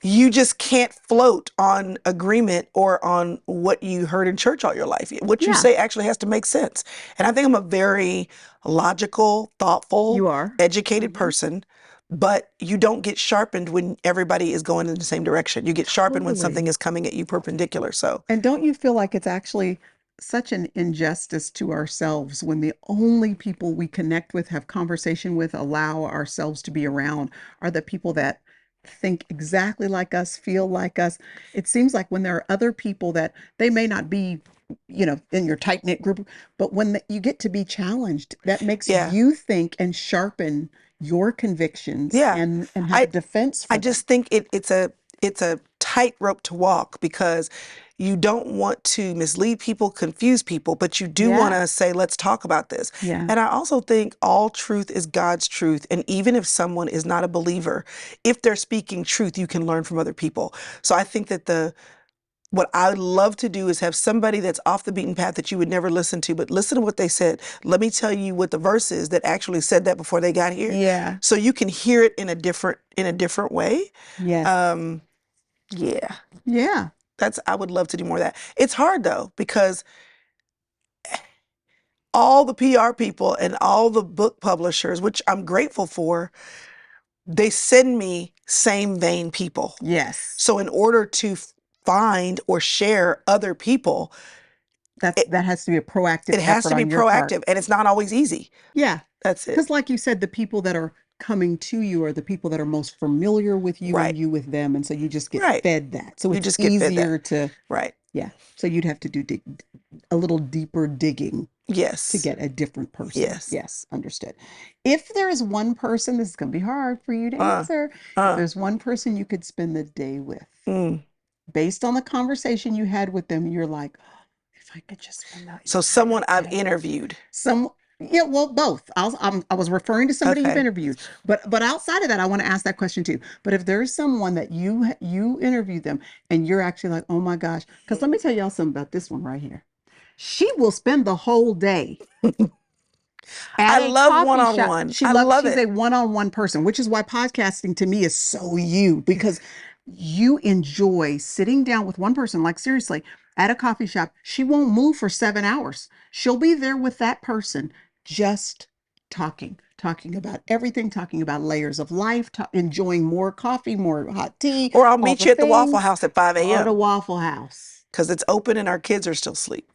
Speaker 2: you just can't float on agreement or on what you heard in church all your life. What you
Speaker 1: Yeah,
Speaker 2: say actually has to make sense. And I think I'm a very logical, thoughtful,
Speaker 1: you are.
Speaker 2: educated
Speaker 1: Mhm.
Speaker 2: person, but you don't get sharpened when everybody is going in the same direction. You get sharpened when something
Speaker 1: Totally.
Speaker 2: is coming at you perpendicular. So,
Speaker 1: And don't you feel like it's actually such an injustice to ourselves when the only people we connect with, have conversation with, allow ourselves to be around are the people that think exactly like us, feel like us. It seems like when there are other people that they may not be, in your tight knit group, but when you get to be challenged, that makes
Speaker 2: Yeah.
Speaker 1: you think and sharpen your convictions
Speaker 2: Yeah.
Speaker 1: and have a
Speaker 2: I
Speaker 1: defense
Speaker 2: I
Speaker 1: for them.
Speaker 2: just think it's a tightrope to walk because you don't want to mislead people, confuse people, but you do want
Speaker 1: Yeah.
Speaker 2: to say, let's talk about this.
Speaker 1: Yeah.
Speaker 2: And I also think all truth is God's truth. And even if someone is not a believer, if they're speaking truth, you can learn from other people. So I think that what I would love to do is have somebody that's off the beaten path that you would never listen to, but listen to what they said. Let me tell you what the verse is that actually said that before they got here.
Speaker 1: Yeah.
Speaker 2: So you can hear it in a different way.
Speaker 1: Yes.
Speaker 2: Um, yeah,
Speaker 1: Yeah.
Speaker 2: I would love to do more of that. It's hard though, because all the PR people and all the book publishers, which I'm grateful for, they send me same vein people.
Speaker 1: Yes.
Speaker 2: So in order to find or share other people,
Speaker 1: That has to be a proactive
Speaker 2: it has
Speaker 1: effort
Speaker 2: to be
Speaker 1: on your part.
Speaker 2: proactive, and it's not always easy.
Speaker 1: Yeah.
Speaker 2: That's it.
Speaker 1: Because, like you said, the people that are coming to you are the people that are most familiar with you and
Speaker 2: Right.
Speaker 1: you with them. And so you just get
Speaker 2: Right.
Speaker 1: fed that. So
Speaker 2: You
Speaker 1: it's
Speaker 2: just get fed that.
Speaker 1: easier to,
Speaker 2: Right.
Speaker 1: yeah. So you'd have to do a little deeper digging to
Speaker 2: Yes.
Speaker 1: get a different person.
Speaker 2: Yes.
Speaker 1: Yes, understood. If there is one person, this is going to be hard for you to
Speaker 2: Uh,
Speaker 1: answer. If
Speaker 2: uh,
Speaker 1: there's one person you could spend the day with,
Speaker 2: mm.
Speaker 1: based on the conversation you had with them, you're like, oh, if I could just spend that
Speaker 2: So
Speaker 1: entire
Speaker 2: someone I've
Speaker 1: day.
Speaker 2: interviewed.
Speaker 1: Yeah, well, both. I was referring to somebody you've
Speaker 2: Okay.
Speaker 1: interviewed, but outside of that, I want to ask that question too. But if there's someone that you interviewed them and you're actually like, oh my gosh, because let me tell y'all something about this one right here. She will spend the whole day
Speaker 2: I
Speaker 1: at a
Speaker 2: love
Speaker 1: coffee shop.
Speaker 2: one-on-one. I love
Speaker 1: She's a
Speaker 2: it.
Speaker 1: one-on-one person, which is why podcasting to me is so you, because you enjoy sitting down with one person, like seriously, at a coffee shop. She won't move for 7 hours. She'll be there with that person, just talking about everything, talking about layers of life, enjoying more coffee, more hot tea,
Speaker 2: Or I'll
Speaker 1: all
Speaker 2: meet
Speaker 1: the
Speaker 2: you at the Waffle
Speaker 1: things,
Speaker 2: House at 5
Speaker 1: or the
Speaker 2: a.m.
Speaker 1: Waffle House.
Speaker 2: because it's open and our kids are still asleep.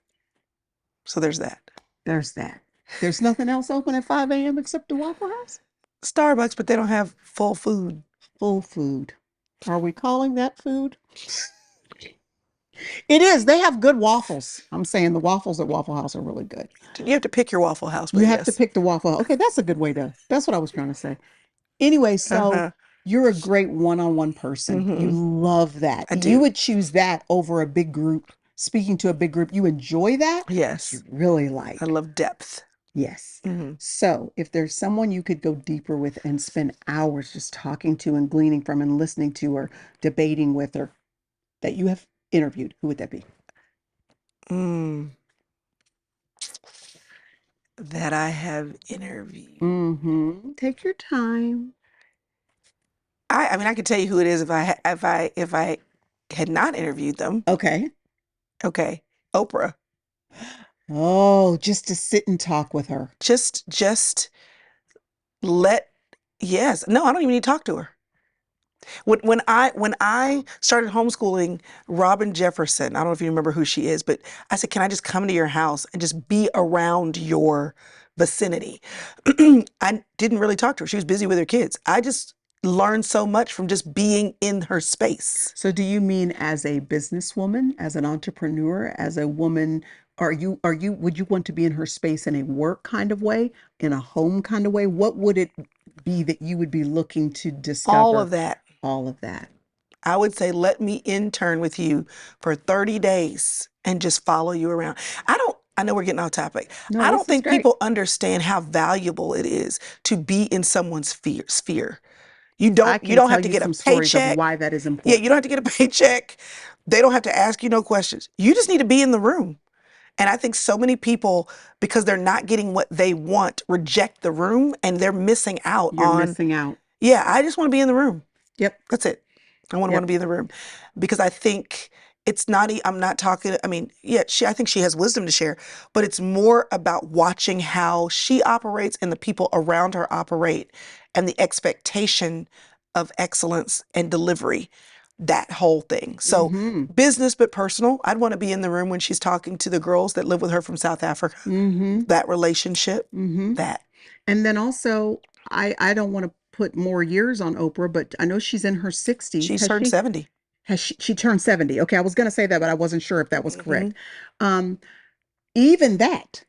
Speaker 2: So there's that.
Speaker 1: There's that. There's nothing else open at 5 a.m. except the Waffle House?
Speaker 2: Starbucks, but they don't have full food.
Speaker 1: Full food. Are we calling that food? It is. They have good waffles. I'm saying the waffles at Waffle House are really good.
Speaker 2: You have to pick your Waffle House,
Speaker 1: You
Speaker 2: but
Speaker 1: have to
Speaker 2: yes.
Speaker 1: pick the waffle. Okay, that's a good way that's what I was trying to say. Anyway, so
Speaker 2: Uh-huh.
Speaker 1: you're a great one-on-one person. You
Speaker 2: Mm-hmm.
Speaker 1: love that.
Speaker 2: I
Speaker 1: You
Speaker 2: do.
Speaker 1: would choose that over a big group, speaking to a big group. You enjoy that, but you
Speaker 2: Yes.
Speaker 1: really
Speaker 2: I
Speaker 1: like.
Speaker 2: love depth.
Speaker 1: Yes.
Speaker 2: Mm-hmm.
Speaker 1: So if there's someone you could go deeper with and spend hours just talking to and gleaning from and listening to or debating with or that you have interviewed, who would that be?
Speaker 2: That I have interviewed.
Speaker 1: Mm-hmm. Take your time.
Speaker 2: I mean, I could tell you who it is if I had not interviewed them.
Speaker 1: Okay.
Speaker 2: Okay. Oprah.
Speaker 1: Oh, just to sit and talk with her.
Speaker 2: Just let, yes. No, I don't even need to talk to her. When I started homeschooling Robin Jefferson, I don't know if you remember who she is, but I said, can I just come to your house and just be around your vicinity? I didn't really talk to her. She was busy with her kids. I just learned so much from just being in her space.
Speaker 1: So do you mean as a businesswoman, as an entrepreneur, as a woman, would you want to be in her space in a work kind of way, in a home kind of way? What would it be that you would be looking to
Speaker 2: All
Speaker 1: discover?
Speaker 2: of that.
Speaker 1: All of that.
Speaker 2: I would say, let me intern with you for 30 days and just follow you around. I know we're getting off topic.
Speaker 1: No,
Speaker 2: I don't
Speaker 1: this is
Speaker 2: think
Speaker 1: great.
Speaker 2: people understand how valuable it is to be in someone's sphere. You
Speaker 1: I
Speaker 2: don't you
Speaker 1: can
Speaker 2: don't
Speaker 1: tell
Speaker 2: have to
Speaker 1: you
Speaker 2: get a
Speaker 1: some stories of
Speaker 2: paycheck.
Speaker 1: why that is
Speaker 2: Yeah, you
Speaker 1: important.
Speaker 2: don't have to get a paycheck. They don't have to ask you no questions. You just need to be in the room. And I think so many people, because they're not getting what they want, reject the room and they're missing out
Speaker 1: You're
Speaker 2: on,
Speaker 1: missing out.
Speaker 2: yeah, I just want to be in the room.
Speaker 1: Yep.
Speaker 2: That's it. I want to
Speaker 1: Yep.
Speaker 2: be in the room because I think it's not, I'm not talking, I mean, yeah, I think she has wisdom to share, but it's more about watching how she operates and the people around her operate and the expectation of excellence and delivery, that whole thing. So
Speaker 1: Mm-hmm.
Speaker 2: business, but personal. I'd want to be in the room when she's talking to the girls that live with her from South Africa,
Speaker 1: Mm-hmm.
Speaker 2: that relationship,
Speaker 1: Mm-hmm.
Speaker 2: that.
Speaker 1: And then also, I don't want to put more years on Oprah, but I know she's in her 60s.
Speaker 2: She's
Speaker 1: Has
Speaker 2: turned
Speaker 1: she?
Speaker 2: 70.
Speaker 1: Has she turned 70? Okay, I was going to say that, but I wasn't sure if that was
Speaker 2: Hmm.
Speaker 1: correct. Um, Even that,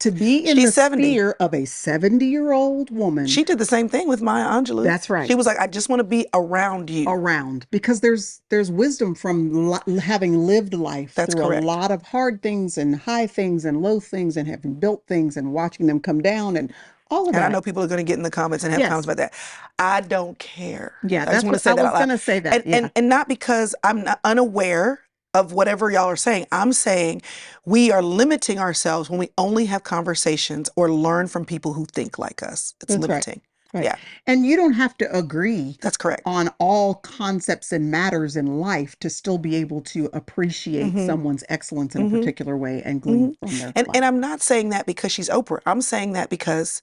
Speaker 1: to be in the
Speaker 2: She's 70.
Speaker 1: sphere of a 70-year-old woman,
Speaker 2: She did the same thing with Maya Angelou.
Speaker 1: that's right.
Speaker 2: She was like, I just want to be around you.
Speaker 1: Around, because there's wisdom from having lived life
Speaker 2: That's
Speaker 1: through a
Speaker 2: correct.
Speaker 1: lot of hard things and high things and low things and having built things and watching them come down and all of
Speaker 2: And I
Speaker 1: that.
Speaker 2: know people are going to get in the comments and have comments
Speaker 1: Yes.
Speaker 2: about that. I don't care.
Speaker 1: Yeah,
Speaker 2: I just
Speaker 1: that's
Speaker 2: want to
Speaker 1: what
Speaker 2: say
Speaker 1: I
Speaker 2: that
Speaker 1: was
Speaker 2: out loud.
Speaker 1: gonna say that.
Speaker 2: And,
Speaker 1: Yeah.
Speaker 2: and, and not because I'm not unaware of whatever y'all are saying. I'm saying we are limiting ourselves when we only have conversations or learn from people who think like us. It's
Speaker 1: That's right.
Speaker 2: limiting.
Speaker 1: Right.
Speaker 2: Yeah,
Speaker 1: And you don't have to agree
Speaker 2: that's correct.
Speaker 1: on all concepts and matters in life to still be able to appreciate
Speaker 2: Hmm.
Speaker 1: someone's excellence in a
Speaker 2: Hmm.
Speaker 1: particular way and
Speaker 2: Hmm.
Speaker 1: glean from their
Speaker 2: And
Speaker 1: life.
Speaker 2: I'm not saying that because she's Oprah. I'm saying that because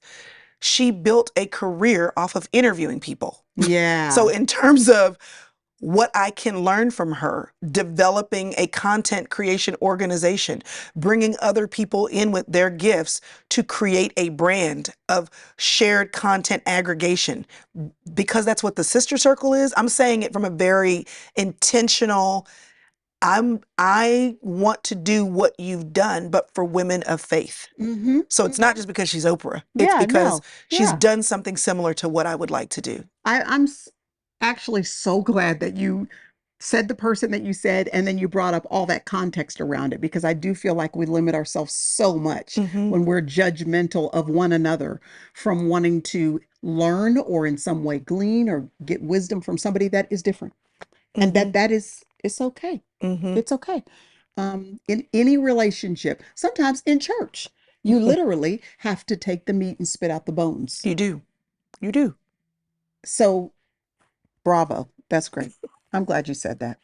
Speaker 2: she built a career off of interviewing people. So
Speaker 1: Yeah.
Speaker 2: in terms of what I can learn from her, developing a content creation organization, bringing other people in with their gifts to create a brand of shared content aggregation, because that's what the sister circle is. I'm saying it from a very intentional, I want to do what you've done, but for women of faith.
Speaker 1: Mm-hmm.
Speaker 2: So it's not just because she's Oprah. It's
Speaker 1: Yeah,
Speaker 2: because
Speaker 1: no.
Speaker 2: she's
Speaker 1: Yeah.
Speaker 2: done something similar to what I would like to do.
Speaker 1: I'm actually so glad that you said the person that you said, and then you brought up all that context around it, because I do feel like we limit ourselves so much
Speaker 2: Hmm.
Speaker 1: when we're judgmental of one another from wanting to learn or in some way glean or get wisdom from somebody that is different. And
Speaker 2: Hmm.
Speaker 1: that is it's okay.
Speaker 2: Hmm.
Speaker 1: It's okay. In any relationship, sometimes in church, you literally have to take the meat and spit out the bones.
Speaker 2: You do. You do.
Speaker 1: So bravo. That's great. I'm glad you said that.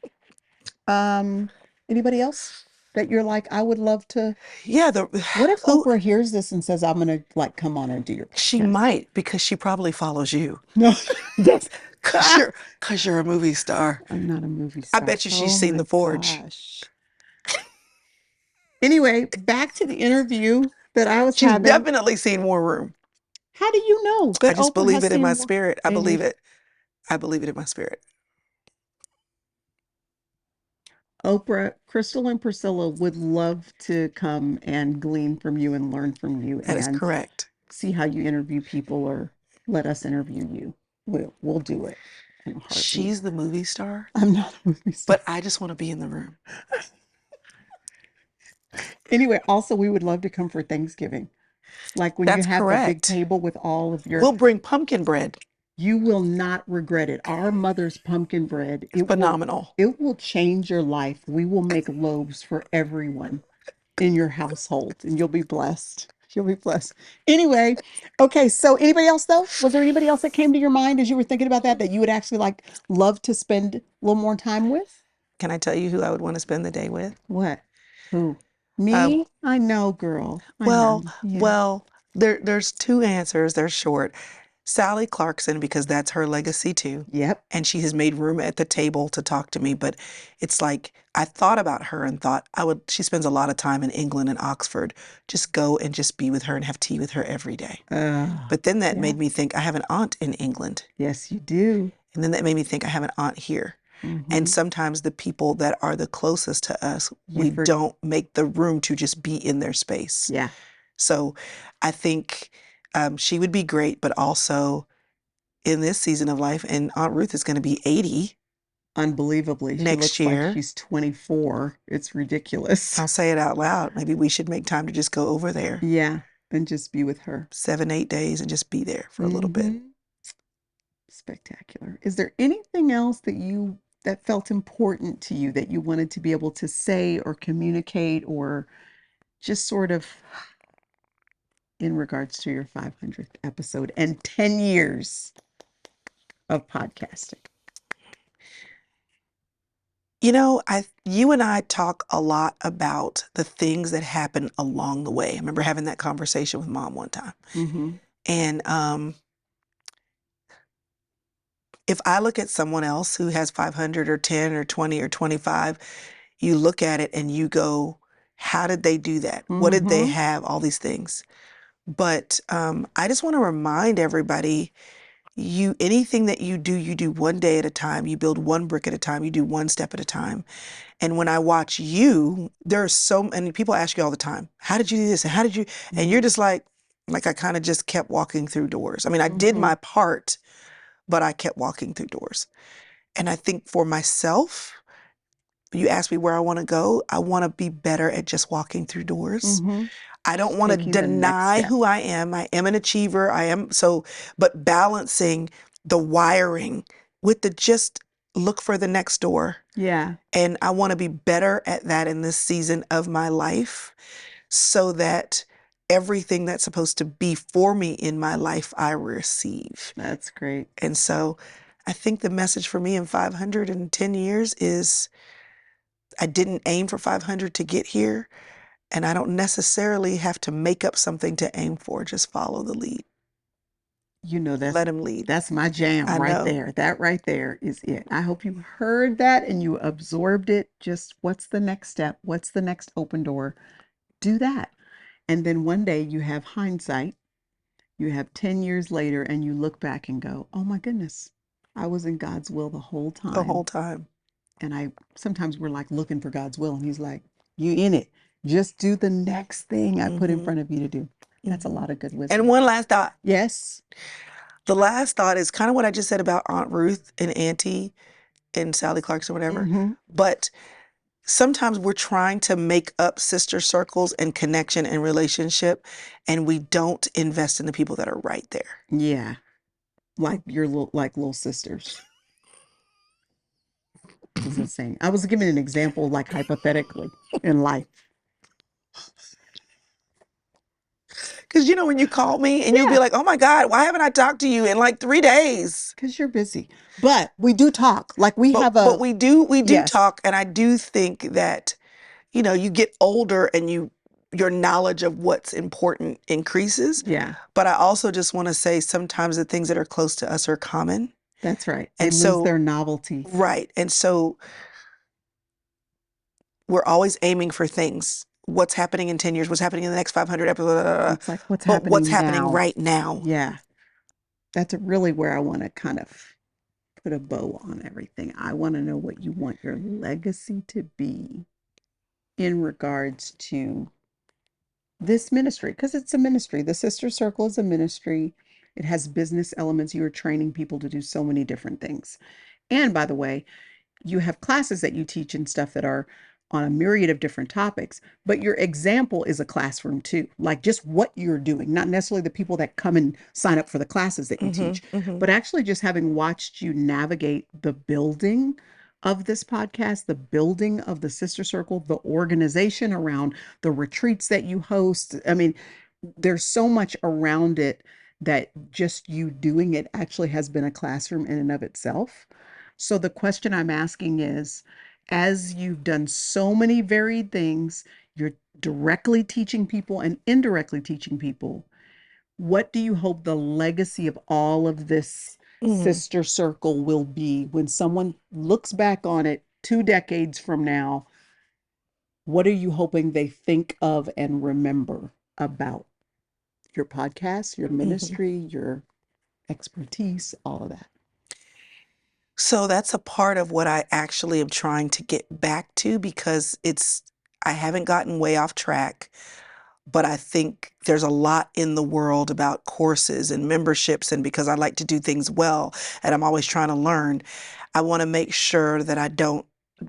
Speaker 1: Um, Anybody else that you're like, I would love to?
Speaker 2: Yeah,
Speaker 1: What if
Speaker 2: who
Speaker 1: Oprah hears this and says, I'm gonna like come on and do your
Speaker 2: she
Speaker 1: podcast?
Speaker 2: might, because she probably follows you.
Speaker 1: No, that's
Speaker 2: Cause you're a movie star.
Speaker 1: I'm not a movie
Speaker 2: I
Speaker 1: star.
Speaker 2: bet you she's
Speaker 1: Oh
Speaker 2: seen
Speaker 1: my
Speaker 2: The Forge.
Speaker 1: gosh. Anyway, back to the interview that I was
Speaker 2: She's
Speaker 1: having.
Speaker 2: definitely seen War Room.
Speaker 1: How do you know
Speaker 2: I
Speaker 1: that
Speaker 2: just
Speaker 1: Oprah
Speaker 2: believe
Speaker 1: has
Speaker 2: it in my
Speaker 1: seen
Speaker 2: spirit. I
Speaker 1: in your
Speaker 2: believe it. I believe it in my spirit.
Speaker 1: Oprah, Chrystal and Priscilla would love to come and glean from you and learn from you
Speaker 2: That is
Speaker 1: and
Speaker 2: correct.
Speaker 1: see how you interview people or let us interview you. We'll do it in a heartbeat.
Speaker 2: She's the movie star,
Speaker 1: I'm not a movie star.
Speaker 2: but I just want to be in the room.
Speaker 1: Anyway, also we would love to come for Thanksgiving. Like when you
Speaker 2: That's
Speaker 1: have the big
Speaker 2: correct.
Speaker 1: table with all of your,
Speaker 2: We'll bring pumpkin bread.
Speaker 1: you will not regret it. Our mother's pumpkin bread,
Speaker 2: Phenomenal.
Speaker 1: it will change your life. We will make loaves for everyone in your household and you'll be blessed. You'll be blessed. Anyway, okay, so anybody else though? Was there anybody else that came to your mind as you were thinking about that you would actually like love to spend a little more time with?
Speaker 2: Can I tell you who I would want to spend the day with?
Speaker 1: What? Who?
Speaker 2: Uh,
Speaker 1: Me? I know, girl. I
Speaker 2: well,
Speaker 1: know. Yeah.
Speaker 2: well, there's two answers. They're short. Sally Clarkson, because that's her legacy too.
Speaker 1: Yep.
Speaker 2: And she has made room at the table to talk to me. But it's like I thought about her and thought she spends a lot of time in England and Oxford. Just go and just be with her and have tea with her every day. But then that
Speaker 1: Yeah.
Speaker 2: made me think I have an aunt in England.
Speaker 1: Yes, you do.
Speaker 2: And then that made me think I have an aunt here. And
Speaker 1: Mm-hmm.
Speaker 2: sometimes the people that are the closest to us,
Speaker 1: You
Speaker 2: we
Speaker 1: for
Speaker 2: don't make the room to just be in their space.
Speaker 1: Yeah.
Speaker 2: So I think she would be great, but also in this season of life, and Aunt Ruth is going to be 80
Speaker 1: Unbelievably. She
Speaker 2: next
Speaker 1: looks like
Speaker 2: year.
Speaker 1: she's 24. It's ridiculous.
Speaker 2: I'll say it out loud. Maybe we should make time to just go over there
Speaker 1: Yeah. And just be with her.
Speaker 2: 7, 8 days and just be there for a little bit.
Speaker 1: Mm-hmm. Spectacular. Is there anything else that felt important to you that you wanted to be able to say or communicate or just sort of in regards to your 500th episode and 10 years of podcasting?
Speaker 2: You know, you and I talk a lot about the things that happen along the way. I remember having that conversation with Mom one time.
Speaker 1: Mm-hmm.
Speaker 2: And if I look at someone else who has 500 or 10 or 20 or 25, you look at it and you go, how did they do that? What did they
Speaker 1: Mm-hmm.
Speaker 2: have? All these things. But I just want to remind everybody, anything that you do one day at a time. You build one brick at a time. You do one step at a time. And when I watch you, there's so many people ask you all the time, how did you do this? And how did you, and you're just like I kind of just kept walking through doors. I mean, I did my part, but I kept walking through doors. And I think for myself, you ask me where I want to go. I want to be better at just walking through doors. I don't want to
Speaker 1: Taking the next
Speaker 2: deny
Speaker 1: step.
Speaker 2: who I am. I am an achiever. But balancing the wiring with the just look for the next door.
Speaker 1: Yeah.
Speaker 2: And I want to be better at that in this season of my life so that everything that's supposed to be for me in my life, I receive.
Speaker 1: That's great.
Speaker 2: And so I think the message for me in 510 years is I didn't aim for 500 to get here. And I don't necessarily have to make up something to aim for. Just follow the lead.
Speaker 1: You know,
Speaker 2: Let him lead.
Speaker 1: that's my jam
Speaker 2: I
Speaker 1: right
Speaker 2: know.
Speaker 1: there. That right there is it. I hope you heard that and you absorbed it. Just what's the next step? What's the next open door? Do that. And then one day you have hindsight. You have 10 years later and you look back and go, oh my goodness, I was in God's will the whole
Speaker 2: The whole
Speaker 1: time.
Speaker 2: time.
Speaker 1: And sometimes we're like looking for God's will and he's like, you in it. Just do the next thing I put in front of you to do. That's a lot of good wisdom.
Speaker 2: And one last thought.
Speaker 1: Yes.
Speaker 2: The last thought is kind of what I just said about Aunt Ruth and Auntie and Sally Clarkson, whatever. But sometimes we're trying to make up sister circles and connection and relationship, and we don't invest in the people that are right there.
Speaker 1: Yeah. Like your little sisters. This is insane. I was giving an example, like hypothetically in life.
Speaker 2: Because when you call me and you'll be like, oh my God, why haven't I talked to you in like 3 days?
Speaker 1: Because you're busy. But we do talk. Like
Speaker 2: But we do
Speaker 1: Yes.
Speaker 2: talk. And I do think that, you get older and your knowledge of what's important increases.
Speaker 1: Yeah.
Speaker 2: But I also just want to say sometimes the things that are close to us are common.
Speaker 1: That's right. They
Speaker 2: And
Speaker 1: lose
Speaker 2: so,
Speaker 1: their novelty.
Speaker 2: right. And so we're always aiming for things. What's happening in 10 years? What's happening in the next 500 episodes?
Speaker 1: It's like what's
Speaker 2: But what's happening
Speaker 1: now?
Speaker 2: right now?
Speaker 1: Yeah. That's really where I want to kind of put a bow on everything. I want to know what you want your legacy to be in regards to this ministry, because it's a ministry. The Sister Circle is a ministry. It has business elements. You are training people to do so many different things. And by the way, you have classes that you teach and stuff that are on a myriad of different topics, but your example is a classroom too, like just what you're doing, not necessarily the people that come and sign up for the classes that you teach, but actually just having watched you navigate the building of this podcast, the building of the Sister Circle, the organization around the retreats that you host. I mean, there's so much around it that just you doing it actually has been a classroom in and of itself. So the question I'm asking is, as you've done so many varied things, you're directly teaching people and indirectly teaching people. What do you hope the legacy of all of this sister circle will be when someone looks back on it 2 decades from now? What are you hoping they think of and remember about your podcast, your ministry, your expertise, all of that?
Speaker 2: So that's a part of what I actually am trying to get back to, because I haven't gotten way off track, but I think there's a lot in the world about courses and memberships. And because I like to do things well and I'm always trying to learn, I want to make sure that I don't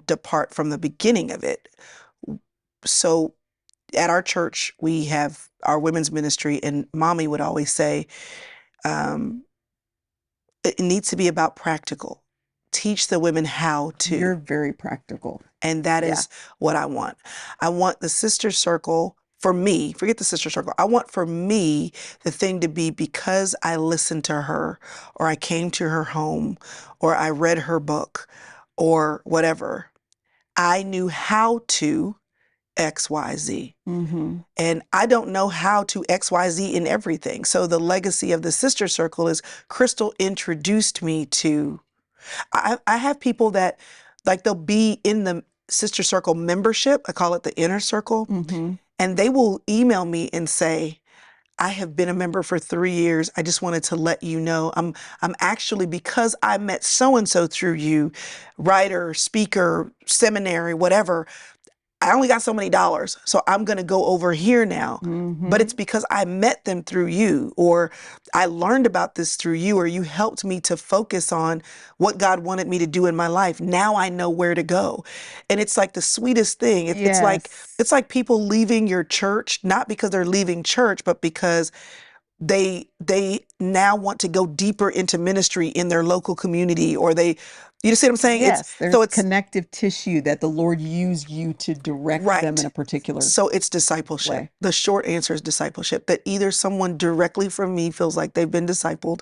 Speaker 2: depart from the beginning of it. So at our church, we have our women's ministry, and Mommy would always say, it needs to be about practical. Teach the women how to.
Speaker 1: You're very practical.
Speaker 2: And that is what I want. I want the sister circle, for me, forget the sister circle. I want for me the thing to be, because I listened to her, or I came to her home, or I read her book, or whatever, I knew how to XYZ. And I don't know how to XYZ in everything. So the legacy of the sister circle is Chrystal introduced me to, I have people that, like, they'll be in the sister circle membership. I call it the inner circle. And they will email me and say, I have been a member for 3 years. I just wanted to let you know I'm actually, because I met so and so through you, writer, speaker, seminary, whatever. I only got so many dollars, so I'm going to go over here now. But it's because I met them through you, or I learned about this through you, or you helped me to focus on what God wanted me to do in my life. Now I know where to go. And it's like the sweetest thing.
Speaker 1: Yes.
Speaker 2: It's like people leaving your church, not because they're leaving church, but because they now want to go deeper into ministry in their local community, or you see what I'm saying?
Speaker 1: Yes,
Speaker 2: So
Speaker 1: there's
Speaker 2: it's
Speaker 1: connective tissue that the Lord used you to direct them in
Speaker 2: right.
Speaker 1: a particular
Speaker 2: So it's discipleship.
Speaker 1: way.
Speaker 2: The short answer is discipleship, that either someone directly from me feels like they've been discipled,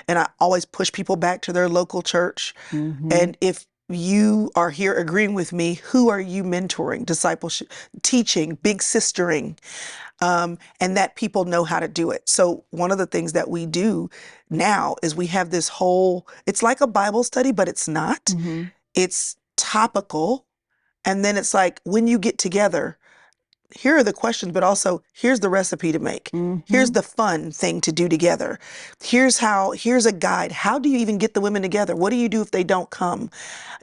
Speaker 2: and I always push people back to their local church.
Speaker 1: Mm-hmm.
Speaker 2: And if you are here agreeing with me, who are you mentoring, discipleship, teaching, big sistering, and that people know how to do it. So one of the things that we do now is we have this whole, it's like a Bible study, but it's not.
Speaker 1: Mm-hmm.
Speaker 2: It's topical. And then it's like, when you get together, here are the questions, but also here's the recipe to make. Here's
Speaker 1: Mm-hmm.
Speaker 2: the fun thing to do together. Here's a guide. How do you even get the women together? What do you do if they don't come?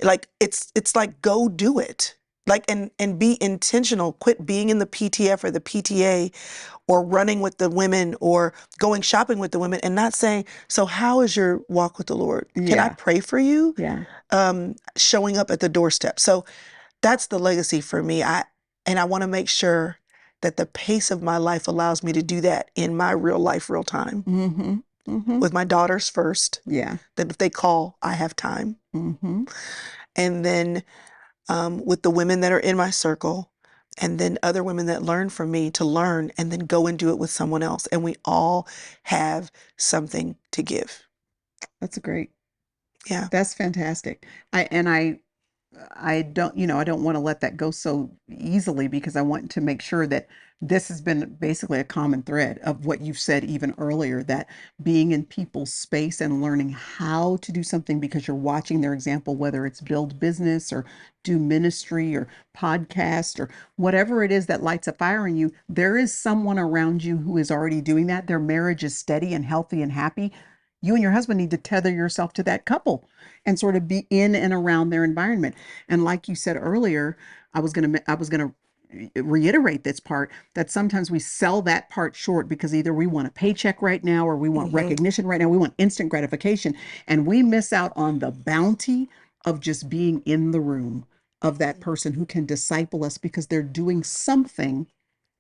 Speaker 2: Like, it's like, go do it. Like, and be intentional. Quit being in the PTF or the PTA, or running with the women, or going shopping with the women, and not saying, so how is your walk with the Lord? Can I
Speaker 1: Yeah.
Speaker 2: pray for you?
Speaker 1: Yeah.
Speaker 2: Showing up at the doorstep. So that's the legacy for me. I want to make sure that the pace of my life allows me to do that in my real life, real time,
Speaker 1: Mm-hmm. Mm-hmm.
Speaker 2: with my daughters first.
Speaker 1: Yeah.
Speaker 2: That if they call, I have time.
Speaker 1: Mm-hmm.
Speaker 2: And then with the women that are in my circle, and then other women that learn from me, to learn and then go and do it with someone else. And we all have something to give.
Speaker 1: That's great.
Speaker 2: Yeah.
Speaker 1: That's fantastic. I don't, I don't want to let that go so easily, because I want to make sure that this has been basically a common thread of what you've said even earlier, that being in people's space and learning how to do something because you're watching their example, whether it's build business or do ministry or podcast or whatever it is that lights a fire in you, there is someone around you who is already doing that. Their marriage is steady and healthy and happy. You and your husband need to tether yourself to that couple and sort of be in and around their environment. And like you said earlier, I was gonna reiterate this part, that sometimes we sell that part short because either we want a paycheck right now, or we want
Speaker 2: Hmm.
Speaker 1: recognition right now, we want instant gratification, and we miss out on the bounty of just being in the room of that person who can disciple us because they're doing something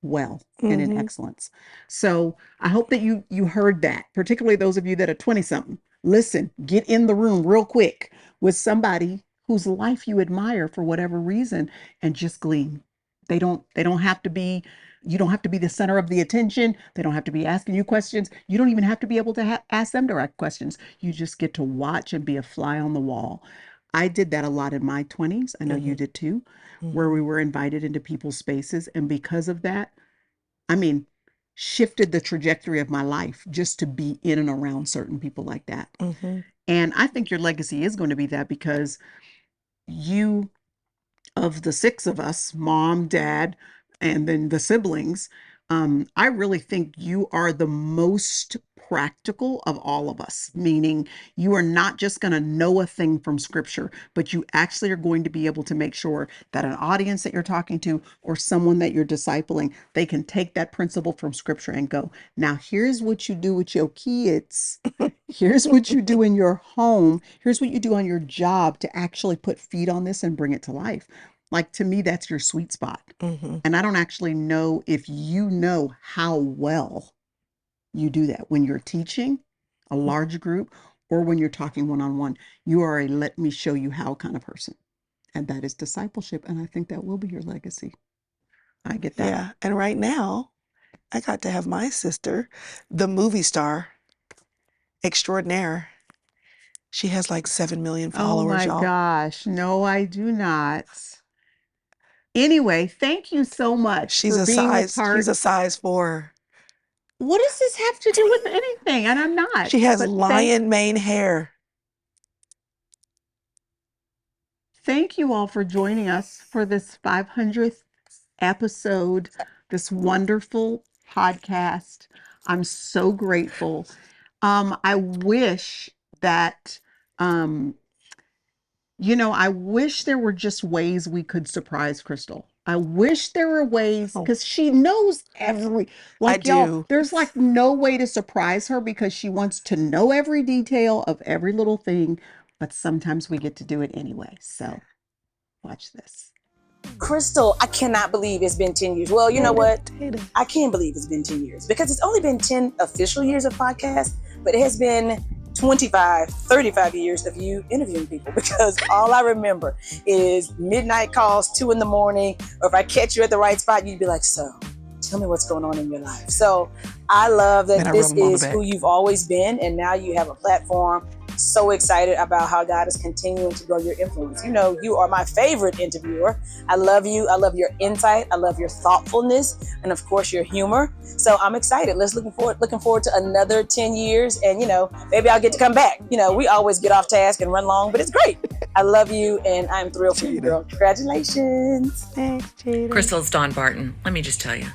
Speaker 1: well and in
Speaker 2: Hmm.
Speaker 1: excellence. So I hope that you heard that, particularly those of you that are 20 something. Listen, get in the room real quick with somebody whose life you admire for whatever reason, and just glean. They don't have to be, you don't have to be the center of the attention. They don't have to be asking you questions. You don't even have to be able to ask them direct questions. You just get to watch and be a fly on the wall. I did that a lot in my 20s. I know you
Speaker 2: Hmm.
Speaker 1: did too, where
Speaker 2: Hmm.
Speaker 1: we were invited into people's spaces. And because of that, I mean, shifted the trajectory of my life just to be in and around certain people like that.
Speaker 2: Hmm.
Speaker 1: And I think your legacy is going to be that, because you, of the six of us, mom, dad, and then the siblings, I really think you are the most practical of all of us, meaning you are not just going to know a thing from scripture, but you actually are going to be able to make sure that an audience that you're talking to, or someone that you're discipling, they can take that principle from scripture and go, now here's what you do with your kids. Here's what you do in your home. Here's what you do on your job to actually put feet on this and bring it to life. Like, to me, that's your sweet spot.
Speaker 2: Hmm.
Speaker 1: And I don't actually know if you know how well you do that when you're teaching a large group, or when you're talking one on one. You are a let me show you how kind of person. And that is discipleship. And I think that will be your legacy. I get that.
Speaker 2: Yeah. And right now, I got to have my sister, the movie star extraordinaire. She has like 7 million
Speaker 1: Oh
Speaker 2: followers,
Speaker 1: my
Speaker 2: y'all.
Speaker 1: gosh. No, I do not. Anyway, thank you so much for being a
Speaker 2: She's
Speaker 1: part.
Speaker 2: a size 4.
Speaker 1: What does this have to do with anything? And I'm not.
Speaker 2: She has
Speaker 1: But
Speaker 2: lion mane hair.
Speaker 1: thank you all for joining us for this 500th episode, this wonderful podcast. I'm so grateful. I wish that, um, I wish there were just ways we could surprise Chrystal. I wish there were ways
Speaker 2: Oh,
Speaker 1: because she knows
Speaker 2: I
Speaker 1: y'all,
Speaker 2: do.
Speaker 1: there's like no way to surprise her because she wants to know every detail of every little thing, but sometimes we get to do it anyway. So watch this.
Speaker 3: Chrystal, I cannot believe it's been 10 years. Well, you know what? I can believe it's been 10 years because it's only been 10 official years of podcast, but it has been 25, 35 years of you interviewing people because all I remember is midnight calls, 2 a.m, or if I catch you at the right spot, you'd be like, so tell me what's going on in your life. So I love that this is who you've always been, and now you have a platform. So excited about how God is continuing to grow your influence. You know, you are my favorite interviewer. I love you. I love your insight. I love your thoughtfulness, and of course your humor. So I'm excited. Looking forward to another 10 years, and maybe I'll get to come back. We always get off task and run long, but it's great. I love you, and I'm thrilled for you, girl. Congratulations.
Speaker 2: Thanks, Cheetah.
Speaker 4: Chrystal, it's Dawn Barton. Let me just tell you,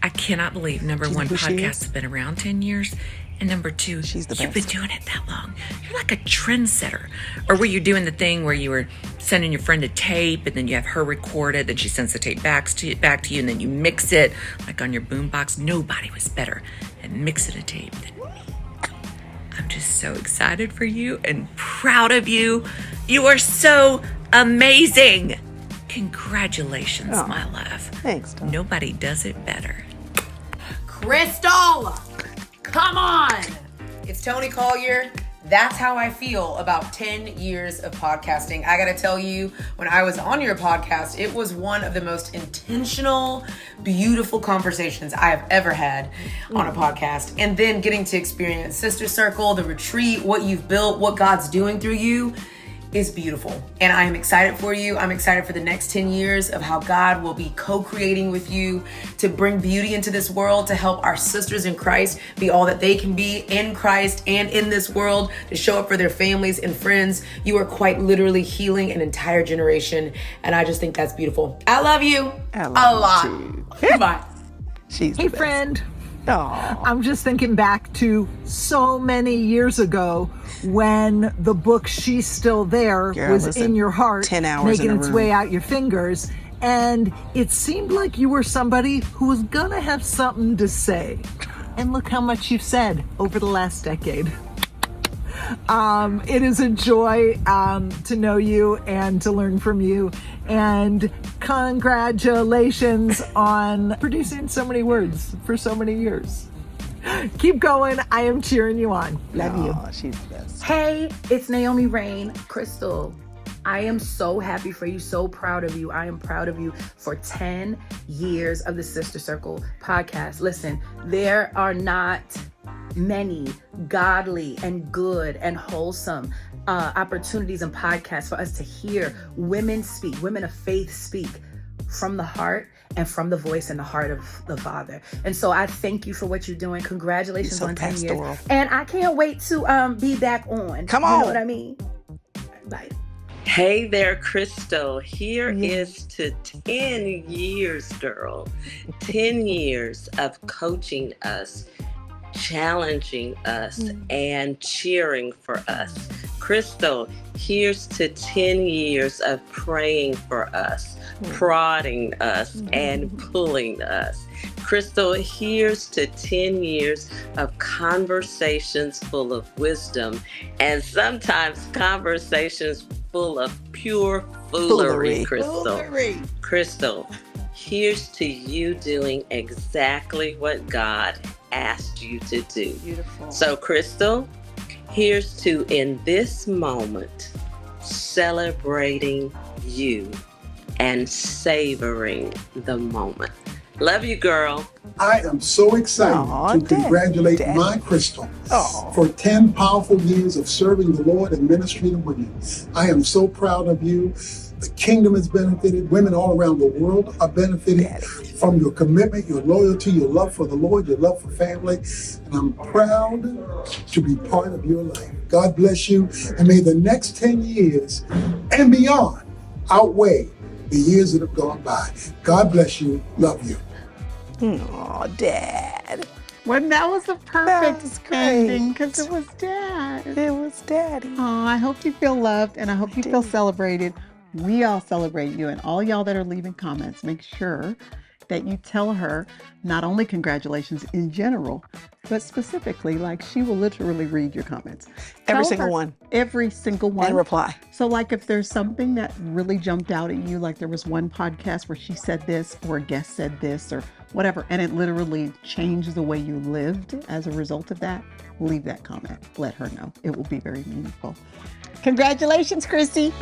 Speaker 4: I cannot believe number one, podcast has been around 10 years. And number two, you've been doing it that long. You're like a trendsetter. Or were you doing the thing where you were sending your friend a tape and then you have her record it, then she sends the tape back to you, and then you mix it like on your boombox? Nobody was better at mixing a tape than me. I'm just so excited for you and proud of you. You are so amazing. Congratulations, my love.
Speaker 2: Thanks, Dawn.
Speaker 4: Nobody does it better.
Speaker 5: Chrystal! Come on! It's Tony Collier. That's how I feel about 10 years of podcasting. I gotta tell you, when I was on your podcast, it was one of the most intentional, beautiful conversations I have ever had on a podcast. And then getting to experience Sister Circle, the retreat, what you've built, what God's doing through you is beautiful. And I am excited for you. I'm excited for the next 10 years of how God will be co-creating with you to bring beauty into this world, to help our sisters in Christ be all that they can be in Christ and in this world, to show up for their families and friends. You are quite literally healing an entire generation. And I just think that's beautiful. I love you a lot. Bye.
Speaker 2: She's
Speaker 6: Hey, friend.
Speaker 2: Aww.
Speaker 6: I'm just thinking back to so many years ago when the book She's Still There was in your heart,
Speaker 2: 10 hours
Speaker 6: making
Speaker 2: in a
Speaker 6: its
Speaker 2: room.
Speaker 6: way out your fingers. And it seemed like you were somebody who was going to have something to say. And look how much you've said over the last decade. It is a joy to know you and to learn from you. And congratulations on producing so many words for so many years. Keep going. I am cheering you on. Love you.
Speaker 2: She's the best.
Speaker 5: Hey, it's Naomi Rain. Chrystal, I am so happy for you, so proud of you. I am proud of you for 10 years of the Sister Circle podcast. Listen, there are not many godly and good and wholesome opportunities and podcasts for us to hear women speak, women of faith speak from the heart and from the voice and the heart of the Father. And so I thank you for what you're doing. Congratulations on 10 years. And I can't wait to be back on.
Speaker 2: Come on.
Speaker 5: You know what I mean? Bye.
Speaker 7: Hey there, Chrystal. Here is to 10 years, girl. 10 years of coaching us, challenging us, and cheering for us. Chrystal, here's to 10 years of praying for us, prodding us, and pulling us. Chrystal, here's to 10 years of conversations full of wisdom, and sometimes conversations full of pure foolery, Chrystal. Chrystal, here's to you doing exactly what God asked you to do.
Speaker 2: Beautiful.
Speaker 7: So, Chrystal, here's to, in this moment, celebrating you and savoring the moment. Love you, girl.
Speaker 8: I am so excited to congratulate my Chrystal for 10 powerful years of serving the Lord and ministry to women. I am so proud of you. The kingdom has benefited. Women all around the world are benefiting from your commitment, your loyalty, your love for the Lord, your love for family. And I'm proud to be part of your life. God bless you. And may the next 10 years and beyond outweigh the years that have gone by. God bless you. Love you.
Speaker 2: Oh, Dad.
Speaker 1: Well, that was the
Speaker 2: That
Speaker 1: perfect
Speaker 2: was great.
Speaker 1: ending because it was Dad.
Speaker 2: It was Daddy.
Speaker 1: Oh, I hope you feel loved and I hope you feel celebrated. We all celebrate you, and all y'all that are leaving comments, make sure that you tell her not only congratulations in general, but specifically, like she will literally read your comments.
Speaker 2: Every
Speaker 1: Tell
Speaker 2: single
Speaker 1: her
Speaker 2: one.
Speaker 1: Every single one.
Speaker 2: And reply.
Speaker 1: So like if there's something that really jumped out at you, like there was one podcast where she said this or a guest said this or whatever, and it literally changed the way you lived as a result of that, leave that comment. Let her know. It will be very meaningful. Congratulations, Chrissy.